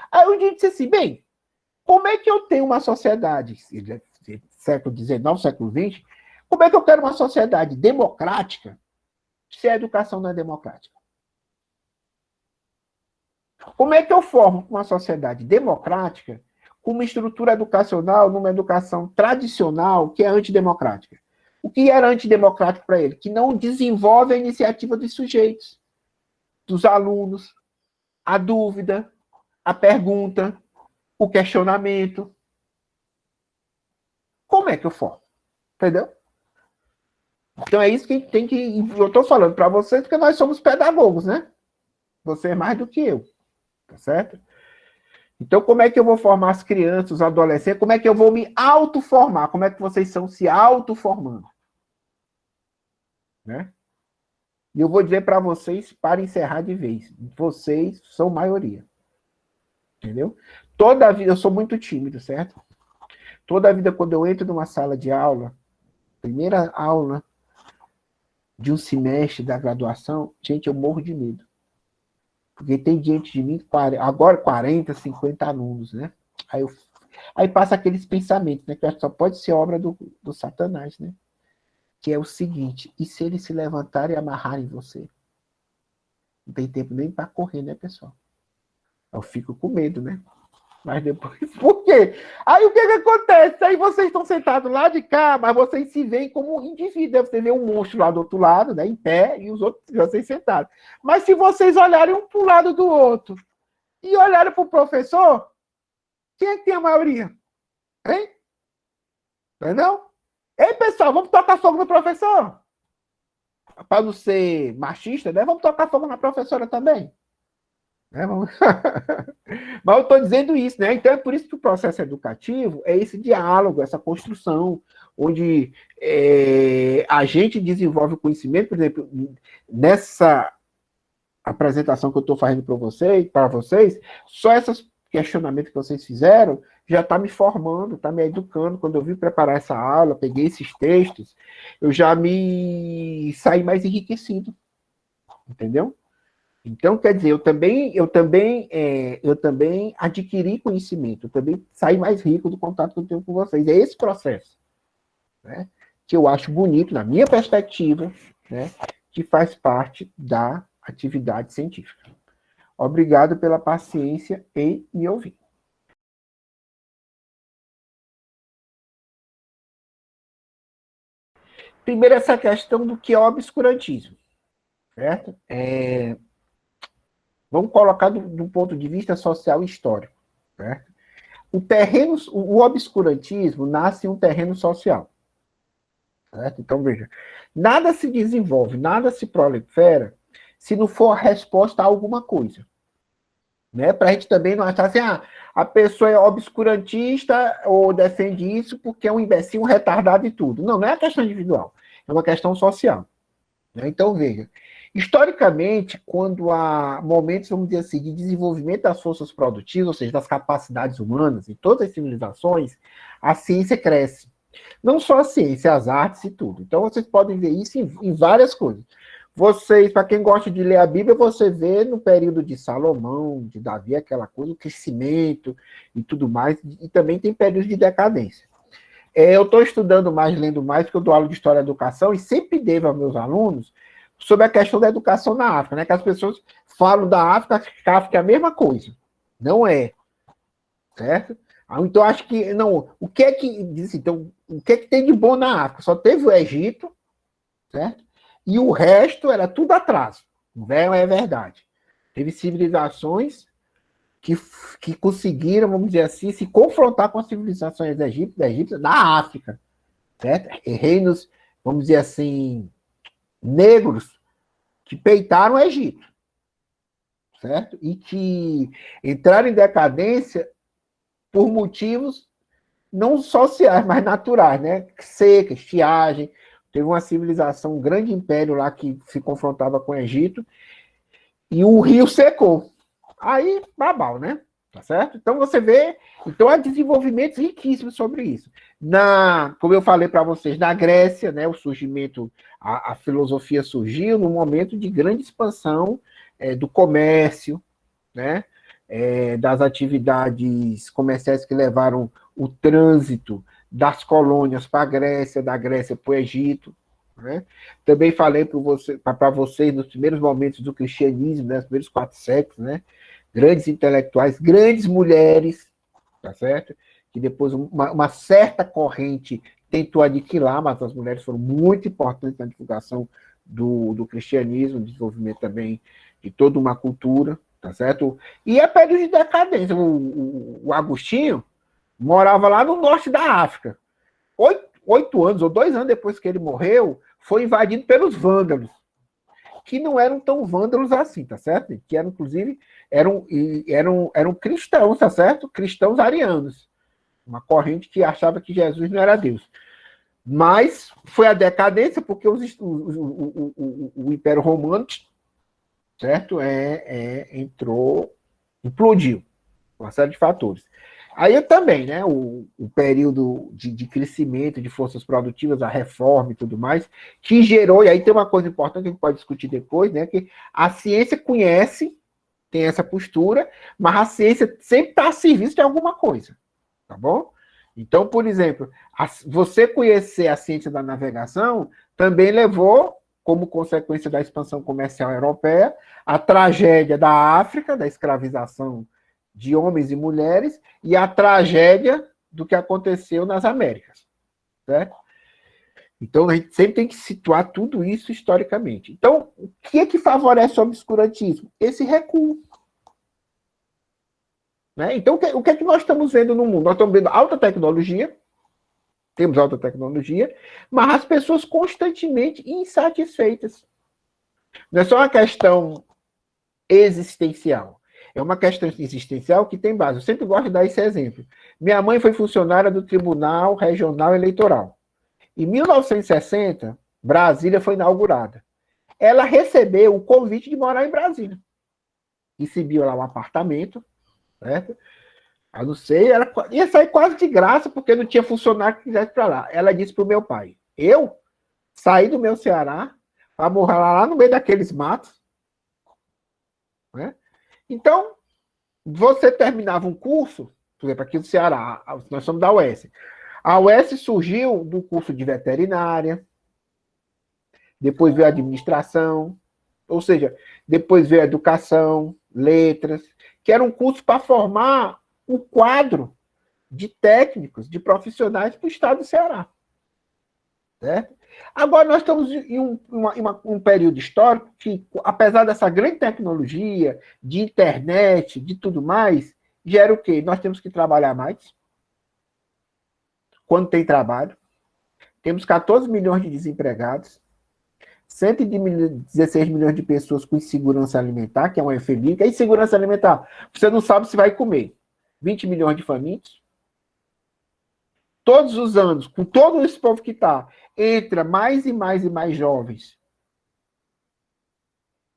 Aí um dia ele disse assim, bem, como é que eu tenho uma sociedade, século XIX, século XX, como é que eu quero uma sociedade democrática se a educação não é democrática? Como é que eu formo uma sociedade democrática com uma estrutura educacional, numa educação tradicional que é antidemocrática? O que era antidemocrático para ele? Que não desenvolve a iniciativa dos sujeitos, dos alunos, a dúvida, a pergunta, o questionamento. Como é que eu formo? Entendeu? Então é isso que tem que... Eu estou falando para vocês porque nós somos pedagogos, né? Você é mais do que eu. Tá certo? Então, como é que eu vou formar as crianças, os adolescentes? Como é que eu vou me autoformar? Como é que vocês estão se autoformando? Né? E eu vou dizer para vocês, para encerrar de vez, vocês são maioria. Entendeu? Toda a vida, eu sou muito tímido, certo? Toda a vida, quando eu entro numa sala de aula, primeira aula de um semestre da graduação, gente, eu morro de medo. Porque tem diante de mim, agora 40, 50 alunos, né? Aí passa aqueles pensamentos, né? Que só pode ser obra do Satanás, né? Que é o seguinte, e se eles se levantarem e amarrarem você? Não tem tempo nem para correr, né, pessoal? Eu fico com medo, né? Mas depois, por quê? Aí o que acontece? Aí vocês estão sentados lá de cá, mas vocês se veem como indivíduos. Você vê um monstro lá do outro lado, né, em pé, e os outros, vocês sentados. Mas se vocês olharem um para o lado do outro e olharem para o professor, quem é que tem a maioria? Hein? Não? Ei, pessoal, vamos tocar fogo no professor? Para não ser machista, né? Vamos tocar fogo na professora também. Né? Mas eu estou dizendo isso, né? Então é por isso que o processo educativo é esse diálogo, essa construção, onde a gente desenvolve o conhecimento, por exemplo, nessa apresentação que eu estou fazendo para vocês, só esses questionamentos que vocês fizeram já está me formando, está me educando. Quando eu vim preparar essa aula, peguei esses textos, eu já me saí mais enriquecido, entendeu? Então, quer dizer, eu também adquiri conhecimento, eu também saí mais rico do contato que eu tenho com vocês. É esse processo, né, que eu acho bonito, na minha perspectiva, né, que faz parte da atividade científica. Obrigado pela paciência em me ouvir. Primeiro, essa questão do que é o obscurantismo, certo? Vamos colocar do ponto de vista social e histórico, certo? O obscurantismo nasce em um terreno social, certo? Então, veja, nada se desenvolve, nada se prolifera se não for a resposta a alguma coisa. Né? Para a gente também não achar assim, a pessoa é obscurantista ou defende isso porque é um imbecil, um retardado e tudo. Não, não é uma questão individual, é uma questão social. Né? Então, veja, historicamente, quando há momentos, vamos dizer assim, de desenvolvimento das forças produtivas, ou seja, das capacidades humanas em todas as civilizações, a ciência cresce. Não só a ciência, as artes e tudo. Então, vocês podem ver isso em várias coisas. Vocês, para quem gosta de ler a Bíblia, você vê no período de Salomão, de Davi, aquela coisa, o crescimento e tudo mais, e também tem períodos de decadência. Eu estou estudando mais, lendo mais, porque eu dou aula de História e Educação, e sempre devo aos meus alunos sobre a questão da educação na África, né? Que as pessoas falam da África, que a África é a mesma coisa. Não é. Certo? Então, acho que, não, o que é que, então, o que é que tem de bom na África? Só teve o Egito, certo? E o resto era tudo atraso. Não é verdade. Teve civilizações que conseguiram, vamos dizer assim, se confrontar com as civilizações egípcias da África. Certo? E reinos, vamos dizer assim, negros, que peitaram o Egito. Certo? E que entraram em decadência por motivos não sociais, mas naturais, né? Seca, estiagem. Teve uma civilização, um grande império lá que se confrontava com o Egito, e o rio secou. Aí, babau, né? Tá certo? Então você vê, então há desenvolvimentos riquíssimos sobre isso. Como eu falei para vocês, na Grécia, né, o surgimento, a filosofia surgiu num momento de grande expansão do comércio, né? Das atividades comerciais que levaram o trânsito das colônias para a Grécia, da Grécia para o Egito. Né? Também falei para vocês nos primeiros momentos do cristianismo, né, nos primeiros 4 séculos, né? Grandes intelectuais, grandes mulheres, tá certo? Que depois uma certa corrente tentou aniquilar, mas as mulheres foram muito importantes na divulgação do cristianismo, no desenvolvimento também de toda uma cultura, tá certo? E é período de decadência. O Agostinho morava lá no norte da África. 8 anos ou 2 anos depois que ele morreu, foi invadido pelos vândalos, que não eram tão vândalos assim, tá certo? Que eram, inclusive, eram cristãos, tá certo? Cristãos arianos. Uma corrente que achava que Jesus não era Deus. Mas foi a decadência porque o Império Romano, certo? Entrou, implodiu, uma série de fatores. Aí também, né, o período de crescimento de forças produtivas, a reforma e tudo mais, que gerou, e aí tem uma coisa importante que a gente pode discutir depois, né, que a ciência conhece, tem essa postura, mas a ciência sempre está a serviço de alguma coisa, tá bom? Então, por exemplo, você conhecer a ciência da navegação também levou, como consequência da expansão comercial europeia, a tragédia da África, da escravização de homens e mulheres, e a tragédia do que aconteceu nas Américas. Certo? Então, a gente sempre tem que situar tudo isso historicamente. Então, o que é que favorece o obscurantismo? Esse recuo. Né? Então, o que é que nós estamos vendo no mundo? Nós estamos vendo alta tecnologia, temos alta tecnologia, mas as pessoas constantemente insatisfeitas. Não é só uma questão existencial. É uma questão existencial que tem base. Eu sempre gosto de dar esse exemplo. Minha mãe foi funcionária do Tribunal Regional Eleitoral. Em 1960, Brasília foi inaugurada. Ela recebeu o convite de morar em Brasília. Recebeu lá um apartamento, certo? Eu não sei, ela ia sair quase de graça, porque não tinha funcionário que quisesse para lá. Ela disse para o meu pai, eu saí do meu Ceará para morar lá no meio daqueles matos, né? Então, você terminava um curso, por exemplo, aqui no Ceará, nós somos da UES. A UES surgiu do curso de veterinária, depois veio a administração, ou seja, depois veio a educação, letras, que era um curso para formar um quadro de técnicos, de profissionais para o estado do Ceará. Certo? Agora, nós estamos em um período histórico que, apesar dessa grande tecnologia, de internet, de tudo mais, gera o quê? Nós temos que trabalhar mais, quando tem trabalho. Temos 14 milhões de desempregados, 116 milhões de pessoas com insegurança alimentar, que é uma eufemia. A insegurança alimentar, você não sabe se vai comer. 20 milhões de famintos. Todos os anos, com todo esse povo que está, entra mais e mais e mais jovens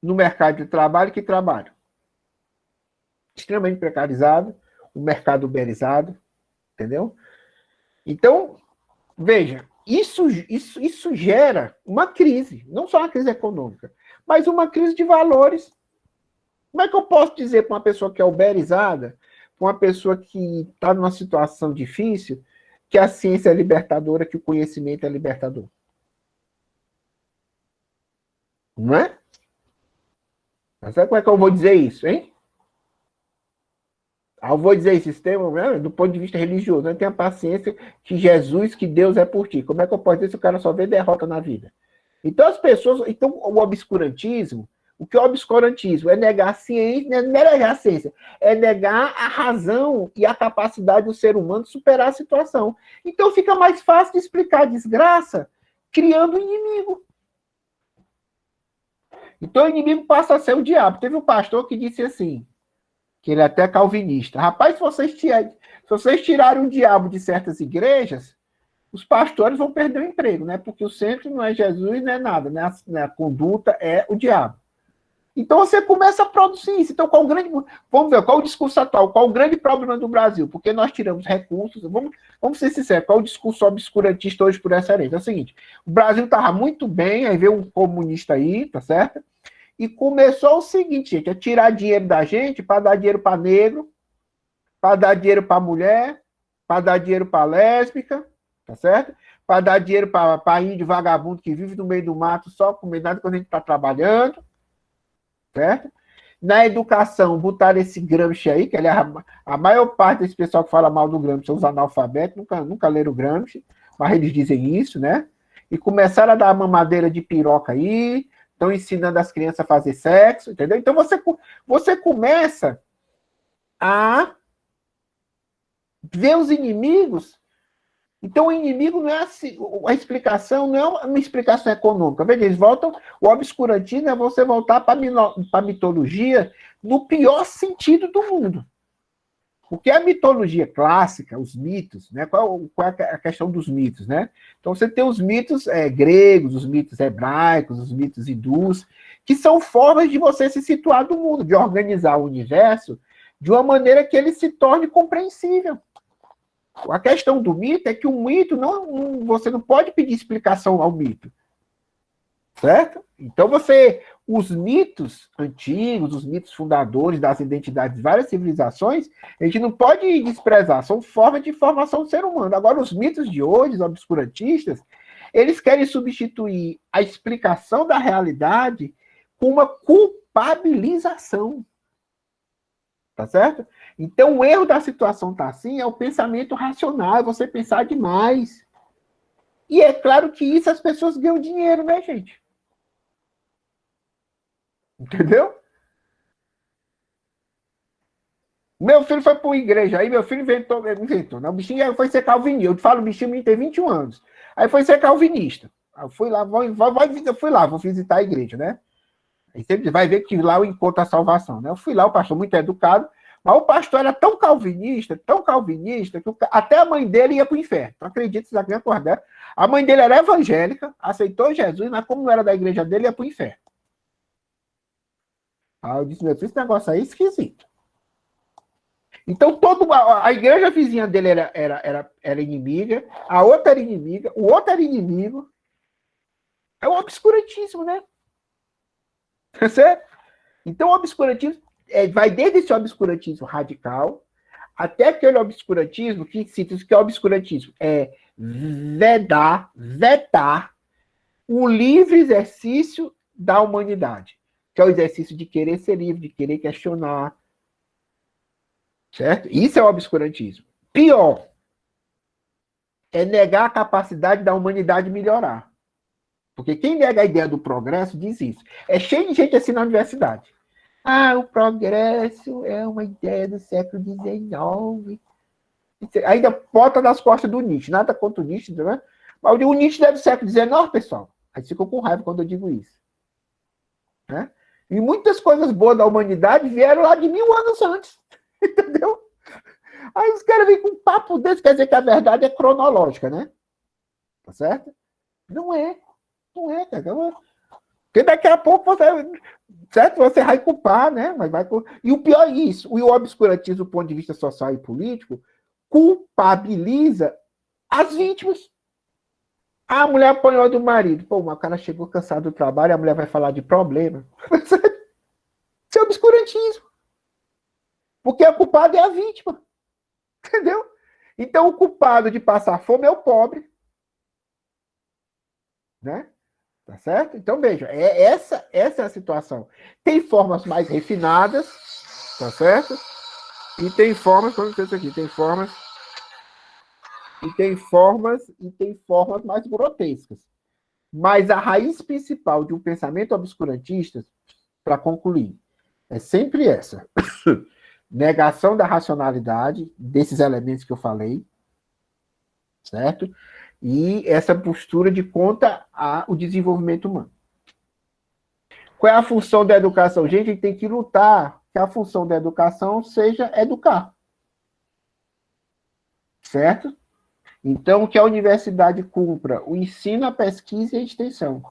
no mercado de trabalho que trabalham. Extremamente precarizado, o mercado uberizado, entendeu? Então, veja, isso gera uma crise, não só uma crise econômica, mas uma crise de valores. Como é que eu posso dizer para uma pessoa que é uberizada, para uma pessoa que está numa situação difícil, que a ciência é libertadora, que o conhecimento é libertador? Não é? Mas sabe como é que eu vou dizer isso, hein? Eu vou dizer esse sistema, né, do ponto de vista religioso, não tenha paciência que Jesus, que Deus é por ti. Como é que eu posso dizer se o cara só vê derrota na vida? Então as pessoas, então o obscurantismo, o que é o obscurantismo? É negar a ciência, não é negar a ciência, é negar a razão e a capacidade do ser humano de superar a situação. Então fica mais fácil de explicar a desgraça criando um inimigo. Então o inimigo passa a ser o diabo. Teve um pastor que disse assim, que ele é até calvinista. Rapaz, se vocês tirarem o diabo de certas igrejas, os pastores vão perder o emprego, né? Porque o centro não é Jesus, não é nada, né? A conduta é o diabo. Então você começa a produzir isso. Então, vamos ver, qual o discurso atual, qual o grande problema do Brasil? Porque nós tiramos recursos, vamos ser sinceros, qual o discurso obscurantista hoje por essa herança? É o seguinte, o Brasil estava muito bem, aí veio um comunista aí, tá certo? E começou o seguinte, gente, é tirar dinheiro da gente para dar dinheiro para negro, para dar dinheiro para mulher, para dar dinheiro para lésbica, tá certo? Para dar dinheiro para índio vagabundo que vive no meio do mato só comendo nada quando a gente está trabalhando, certo? Na educação, botaram esse Gramsci aí, que a maior parte desse pessoal que fala mal do Gramsci são os analfabetos, nunca leram o Gramsci, mas eles dizem isso, né? E começaram a dar mamadeira de piroca aí, estão ensinando as crianças a fazer sexo, entendeu? Então você começa a ver os inimigos. Então o inimigo não é assim, a explicação não é uma explicação econômica. Veja, eles voltam, o obscurantismo é você voltar para a mitologia no pior sentido do mundo. Porque a mitologia clássica, os mitos, né? Qual é a questão dos mitos, né? Então você tem os mitos gregos, os mitos hebraicos, os mitos hindus, que são formas de você se situar no mundo, de organizar o universo de uma maneira que ele se torne compreensível. A questão do mito é que o mito você não pode pedir explicação ao mito, certo? Então os mitos antigos, os mitos fundadores das identidades de várias civilizações, a gente não pode desprezar, são formas de formação do ser humano. Agora, os mitos de hoje, os obscurantistas, eles querem substituir a explicação da realidade com uma culpabilização. Tá certo? Então, o erro da situação tá assim é o pensamento racional, é você pensar demais. E é claro que isso as pessoas ganham dinheiro, né, gente? Entendeu? Meu filho foi para uma igreja, aí meu filho inventou, né? O bichinho foi ser calvinista. Eu te falo, o bichinho tem 21 anos. Aí foi ser calvinista. Eu fui lá, vou visitar a igreja, né? Aí sempre vai ver que lá eu encontro a salvação, né? Eu fui lá, o pastor muito educado, mas o pastor era tão calvinista, que até a mãe dele ia para o inferno. Não acredito, vocês acreditam acordar? A mãe dele era evangélica, aceitou Jesus, mas como não era da igreja dele, ia para o inferno. Aí eu disse, meu filho, esse negócio aí é esquisito. Então, a igreja vizinha dele era inimiga, a outra era inimiga, o outro era inimigo. É o obscurantismo, né? Certo? Então, o obscurantismo vai desde esse obscurantismo radical até aquele obscurantismo que é obscurantismo. É vetar o livre exercício da humanidade, que é o exercício de querer ser livre, de querer questionar. Certo? Isso é o obscurantismo. Pior é negar a capacidade da humanidade melhorar. Porque quem nega a ideia do progresso diz isso. É cheio de gente assim na universidade. Ah, o progresso é uma ideia do século XIX. Ainda bota nas costas do Nietzsche. Nada contra o Nietzsche, né? Mas o Nietzsche é do século XIX, pessoal. Aí ficam com raiva quando eu digo isso. Né? E muitas coisas boas da humanidade vieram lá de 1000 anos antes. Entendeu? Aí os caras vêm com um papo desse, quer dizer que a verdade é cronológica, né? Tá certo? Não é. Não é, cara. Porque daqui a pouco você, certo? Você vai culpar, né? Mas vai... E o pior é isso. O obscurantismo do ponto de vista social e político culpabiliza as vítimas. A mulher apanhou do marido. Pô, o cara chegou cansado do trabalho, a mulher vai falar de problema. Isso é obscurantismo. Porque a culpada é a vítima. Entendeu? Então, o culpado de passar fome é o pobre. Né? Tá certo? Então, veja, essa é a situação. Tem formas mais refinadas, tá certo? E tem formas, como isso aqui, tem formas mais grotescas. Mas a raiz principal de um pensamento obscurantista, para concluir, é sempre essa. Negação da racionalidade desses elementos que eu falei, certo? E essa postura de contra o desenvolvimento humano. Qual é a função da educação? Gente, a gente tem que lutar que a função da educação seja educar. Certo? Então, que a universidade cumpra o ensino, a pesquisa e a extensão.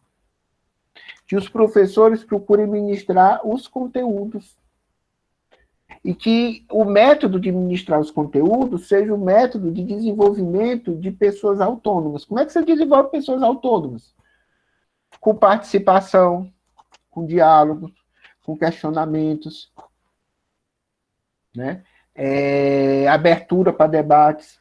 Que os professores procurem ministrar os conteúdos. E que o método de ministrar os conteúdos seja o método de desenvolvimento de pessoas autônomas. Como é que você desenvolve pessoas autônomas? Com participação, com diálogo, com questionamentos, né? Abertura para debates,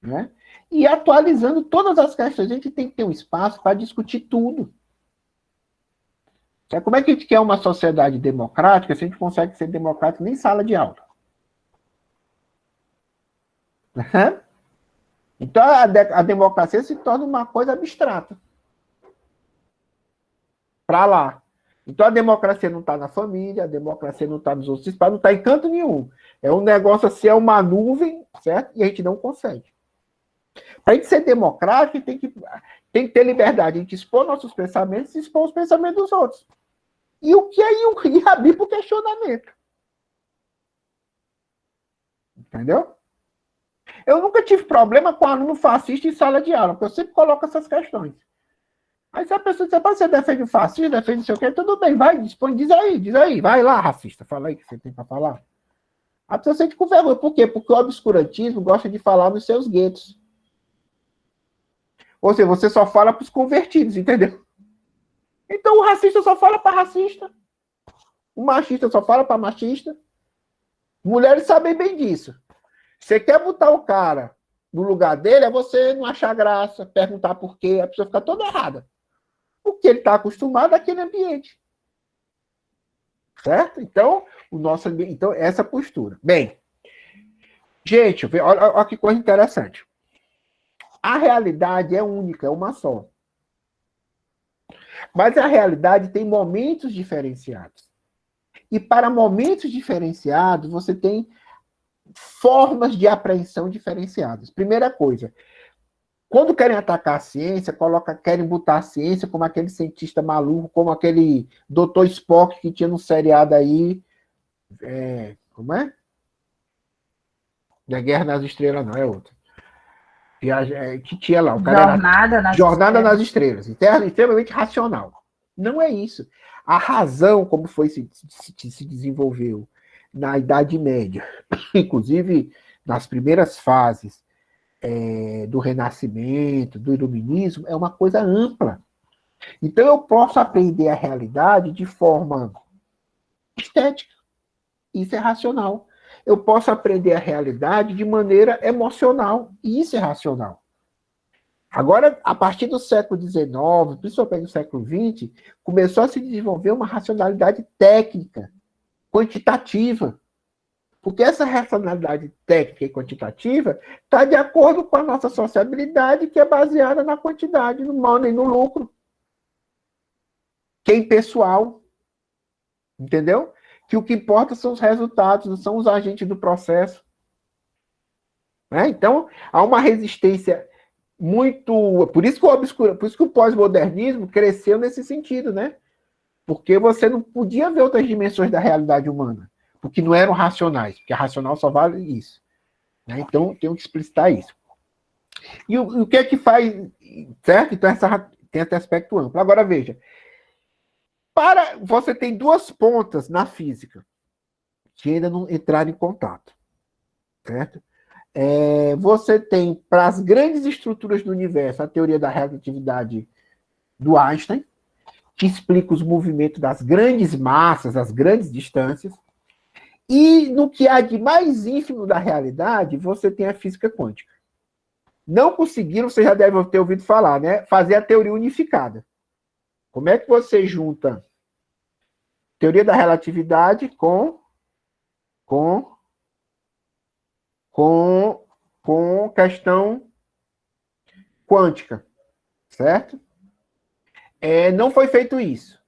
né? E atualizando todas as questões. A gente tem que ter um espaço para discutir tudo. Como é que a gente quer uma sociedade democrática se a gente consegue ser democrático nem em sala de aula? Então, a democracia se torna uma coisa abstrata. Para lá. Então, a democracia não está na família, a democracia não está nos outros espaços, não está em canto nenhum. É um negócio assim, é uma nuvem, certo? E a gente não consegue. Para a gente ser democrático, tem que ter liberdade. A gente expor nossos pensamentos e expor os pensamentos dos outros. E o que aí e abrir para o questionamento. Entendeu? Eu nunca tive problema com aluno fascista em sala de aula, porque eu sempre coloco essas questões. Aí se a pessoa diz, você defende o fascismo, defende não sei o quê, tudo bem, vai, diz aí, vai lá, racista, fala aí o que você tem para falar. A pessoa sente com vergonha. Por quê? Porque o obscurantismo gosta de falar nos seus guetos. Ou seja, você só fala para os convertidos, entendeu? Então o racista só fala para racista. O machista só fala para machista. Mulheres sabem bem disso. Você quer botar o cara no lugar dele, é você não achar graça, perguntar por quê, a pessoa fica toda errada. Porque ele está acostumado àquele ambiente. Certo? Então, então, essa postura. Bem, gente, olha que coisa interessante. A realidade é única, é uma só. Mas a realidade tem momentos diferenciados. E para momentos diferenciados, você tem formas de apreensão diferenciadas. Primeira coisa, quando querem atacar a ciência, querem botar a ciência como aquele cientista maluco, como aquele Dr. Spock que tinha no seriado aí. Como é? Da Guerra nas Estrelas, não, é outro. Que tinha lá. O cara Jornada nas Estrelas. Extremamente racional. Não é isso. A razão, como foi se desenvolveu na Idade Média, inclusive nas primeiras fases do Renascimento, do Iluminismo, é uma coisa ampla. Então eu posso aprender a realidade de forma estética. Isso é racional. Eu posso aprender a realidade de maneira emocional. E isso é racional. Agora, a partir do século XIX, principalmente do século XX, começou a se desenvolver uma racionalidade técnica, quantitativa. Porque essa racionalidade técnica e quantitativa está de acordo com a nossa sociabilidade, que é baseada na quantidade, no money, no lucro. Que é impessoal. Entendeu? Que o que importa são os resultados, não são os agentes do processo. Né? Então, há uma resistência muito... Por isso que o pós-modernismo cresceu nesse sentido, né? Porque você não podia ver outras dimensões da realidade humana, porque não eram racionais, porque a racional só vale isso. Né? Então, tenho que explicitar isso. E o que é que faz... Certo? Então, tem esse aspecto amplo. Agora, veja. Você tem duas pontas na física que ainda não entraram em contato. Certo? Você tem, para as grandes estruturas do universo, a teoria da relatividade do Einstein, que explica os movimentos das grandes massas, das grandes distâncias. E no que há de mais ínfimo da realidade, você tem a física quântica. Não conseguiram, você já deve ter ouvido falar, né? Fazer a teoria unificada. Como é que você junta teoria da relatividade com questão quântica, certo? Não foi feito isso,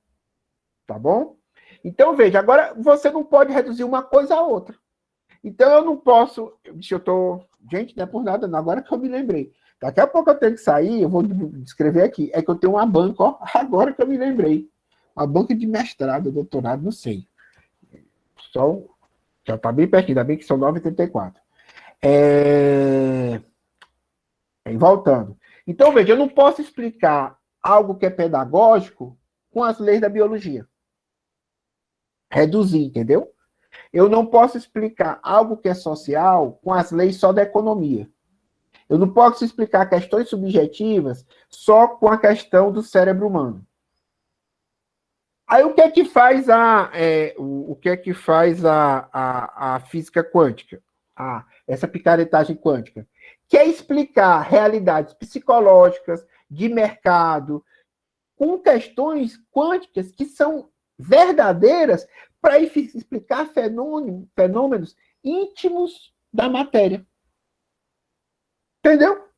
tá bom? Então, veja, agora você não pode reduzir uma coisa a outra. Então, eu não posso... Gente, não é por nada, não, agora que eu me lembrei. Daqui a pouco eu tenho que sair, eu vou descrever aqui. É que eu tenho uma banca, ó, agora que eu me lembrei. Uma banca de mestrado, doutorado, não sei. Já está bem pertinho, ainda bem que são 9h34. Voltando. Então, veja, eu não posso explicar algo que é pedagógico com as leis da biologia. Reduzir, entendeu? Eu não posso explicar algo que é social com as leis só da economia. Eu não posso explicar questões subjetivas só com a questão do cérebro humano. Aí o que é que faz a física quântica? Essa picaretagem quântica? Que é explicar realidades psicológicas, de mercado, com questões quânticas que são verdadeiras para explicar fenômenos íntimos da matéria. Entendeu?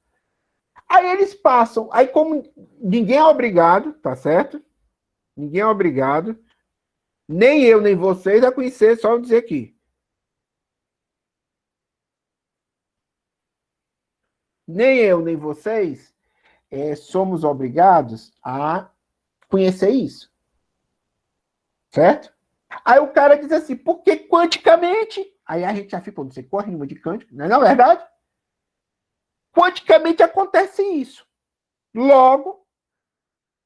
Aí eles passam, aí como ninguém é obrigado, tá certo? Ninguém é obrigado, nem eu, nem vocês, a conhecer, só dizer aqui. Nem eu, nem vocês somos obrigados a conhecer isso. Certo? Aí o cara diz assim, porque quanticamente... Aí a gente já fica, não sei qual rima de quântico, não é verdade? Quanticamente acontece isso. Logo,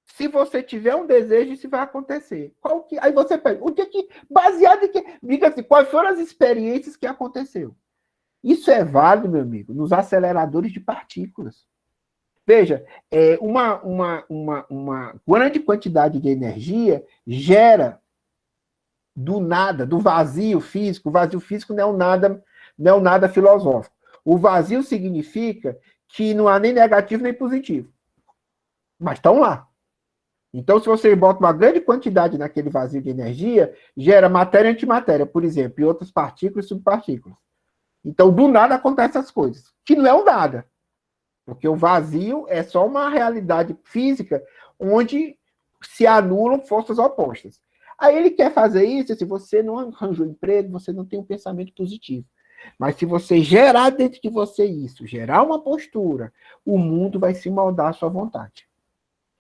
se você tiver um desejo, isso vai acontecer. Aí você pega, o que baseado em que... Diga assim, quais foram as experiências que aconteceu? Isso é válido, meu amigo, nos aceleradores de partículas. Veja, uma grande quantidade de energia gera do nada, do vazio físico. O vazio físico não é um nada filosófico. O vazio significa que não há nem negativo nem positivo. Mas estão lá. Então, se você bota uma grande quantidade naquele vazio de energia, gera matéria e antimatéria, por exemplo, e outras partículas e subpartículas. Então, do nada acontecem as coisas, que não é um nada. Porque o vazio é só uma realidade física onde se anulam forças opostas. Aí ele quer fazer isso, se você não arranjou emprego, você não tem um pensamento positivo. Mas se você gerar dentro de você isso, gerar uma postura, o mundo vai se moldar à sua vontade.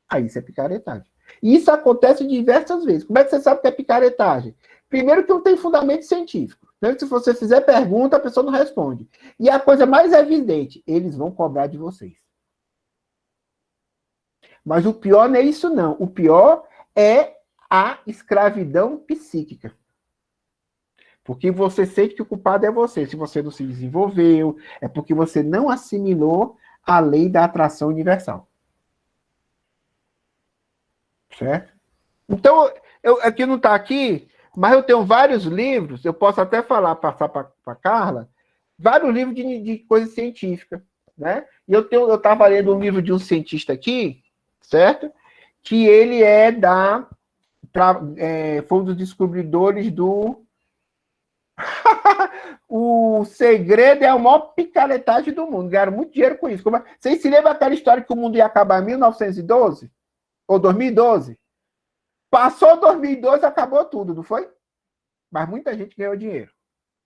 Aí isso é picaretagem. E isso acontece diversas vezes. Como é que você sabe que é picaretagem? Primeiro que não tem fundamento científico. Se você fizer pergunta, a pessoa não responde. E a coisa mais evidente, eles vão cobrar de vocês. Mas o pior não é isso, não. O pior é a escravidão psíquica. Porque você sente que o culpado é você. Se você não se desenvolveu, é porque você não assimilou a lei da atração universal. Certo? Então, aqui não está aqui, mas eu tenho vários livros, eu posso até passar para a Carla, vários livros de coisa científica. Né? E eu estava lendo um livro de um cientista aqui, certo? Que ele foi um dos descobridores do o segredo é a maior picaretagem do mundo. Ganharam muito dinheiro com isso. Vocês se lembram daquela história que o mundo ia acabar em 1912? Ou 2012? Passou 2012, acabou tudo, não foi? Mas muita gente ganhou dinheiro.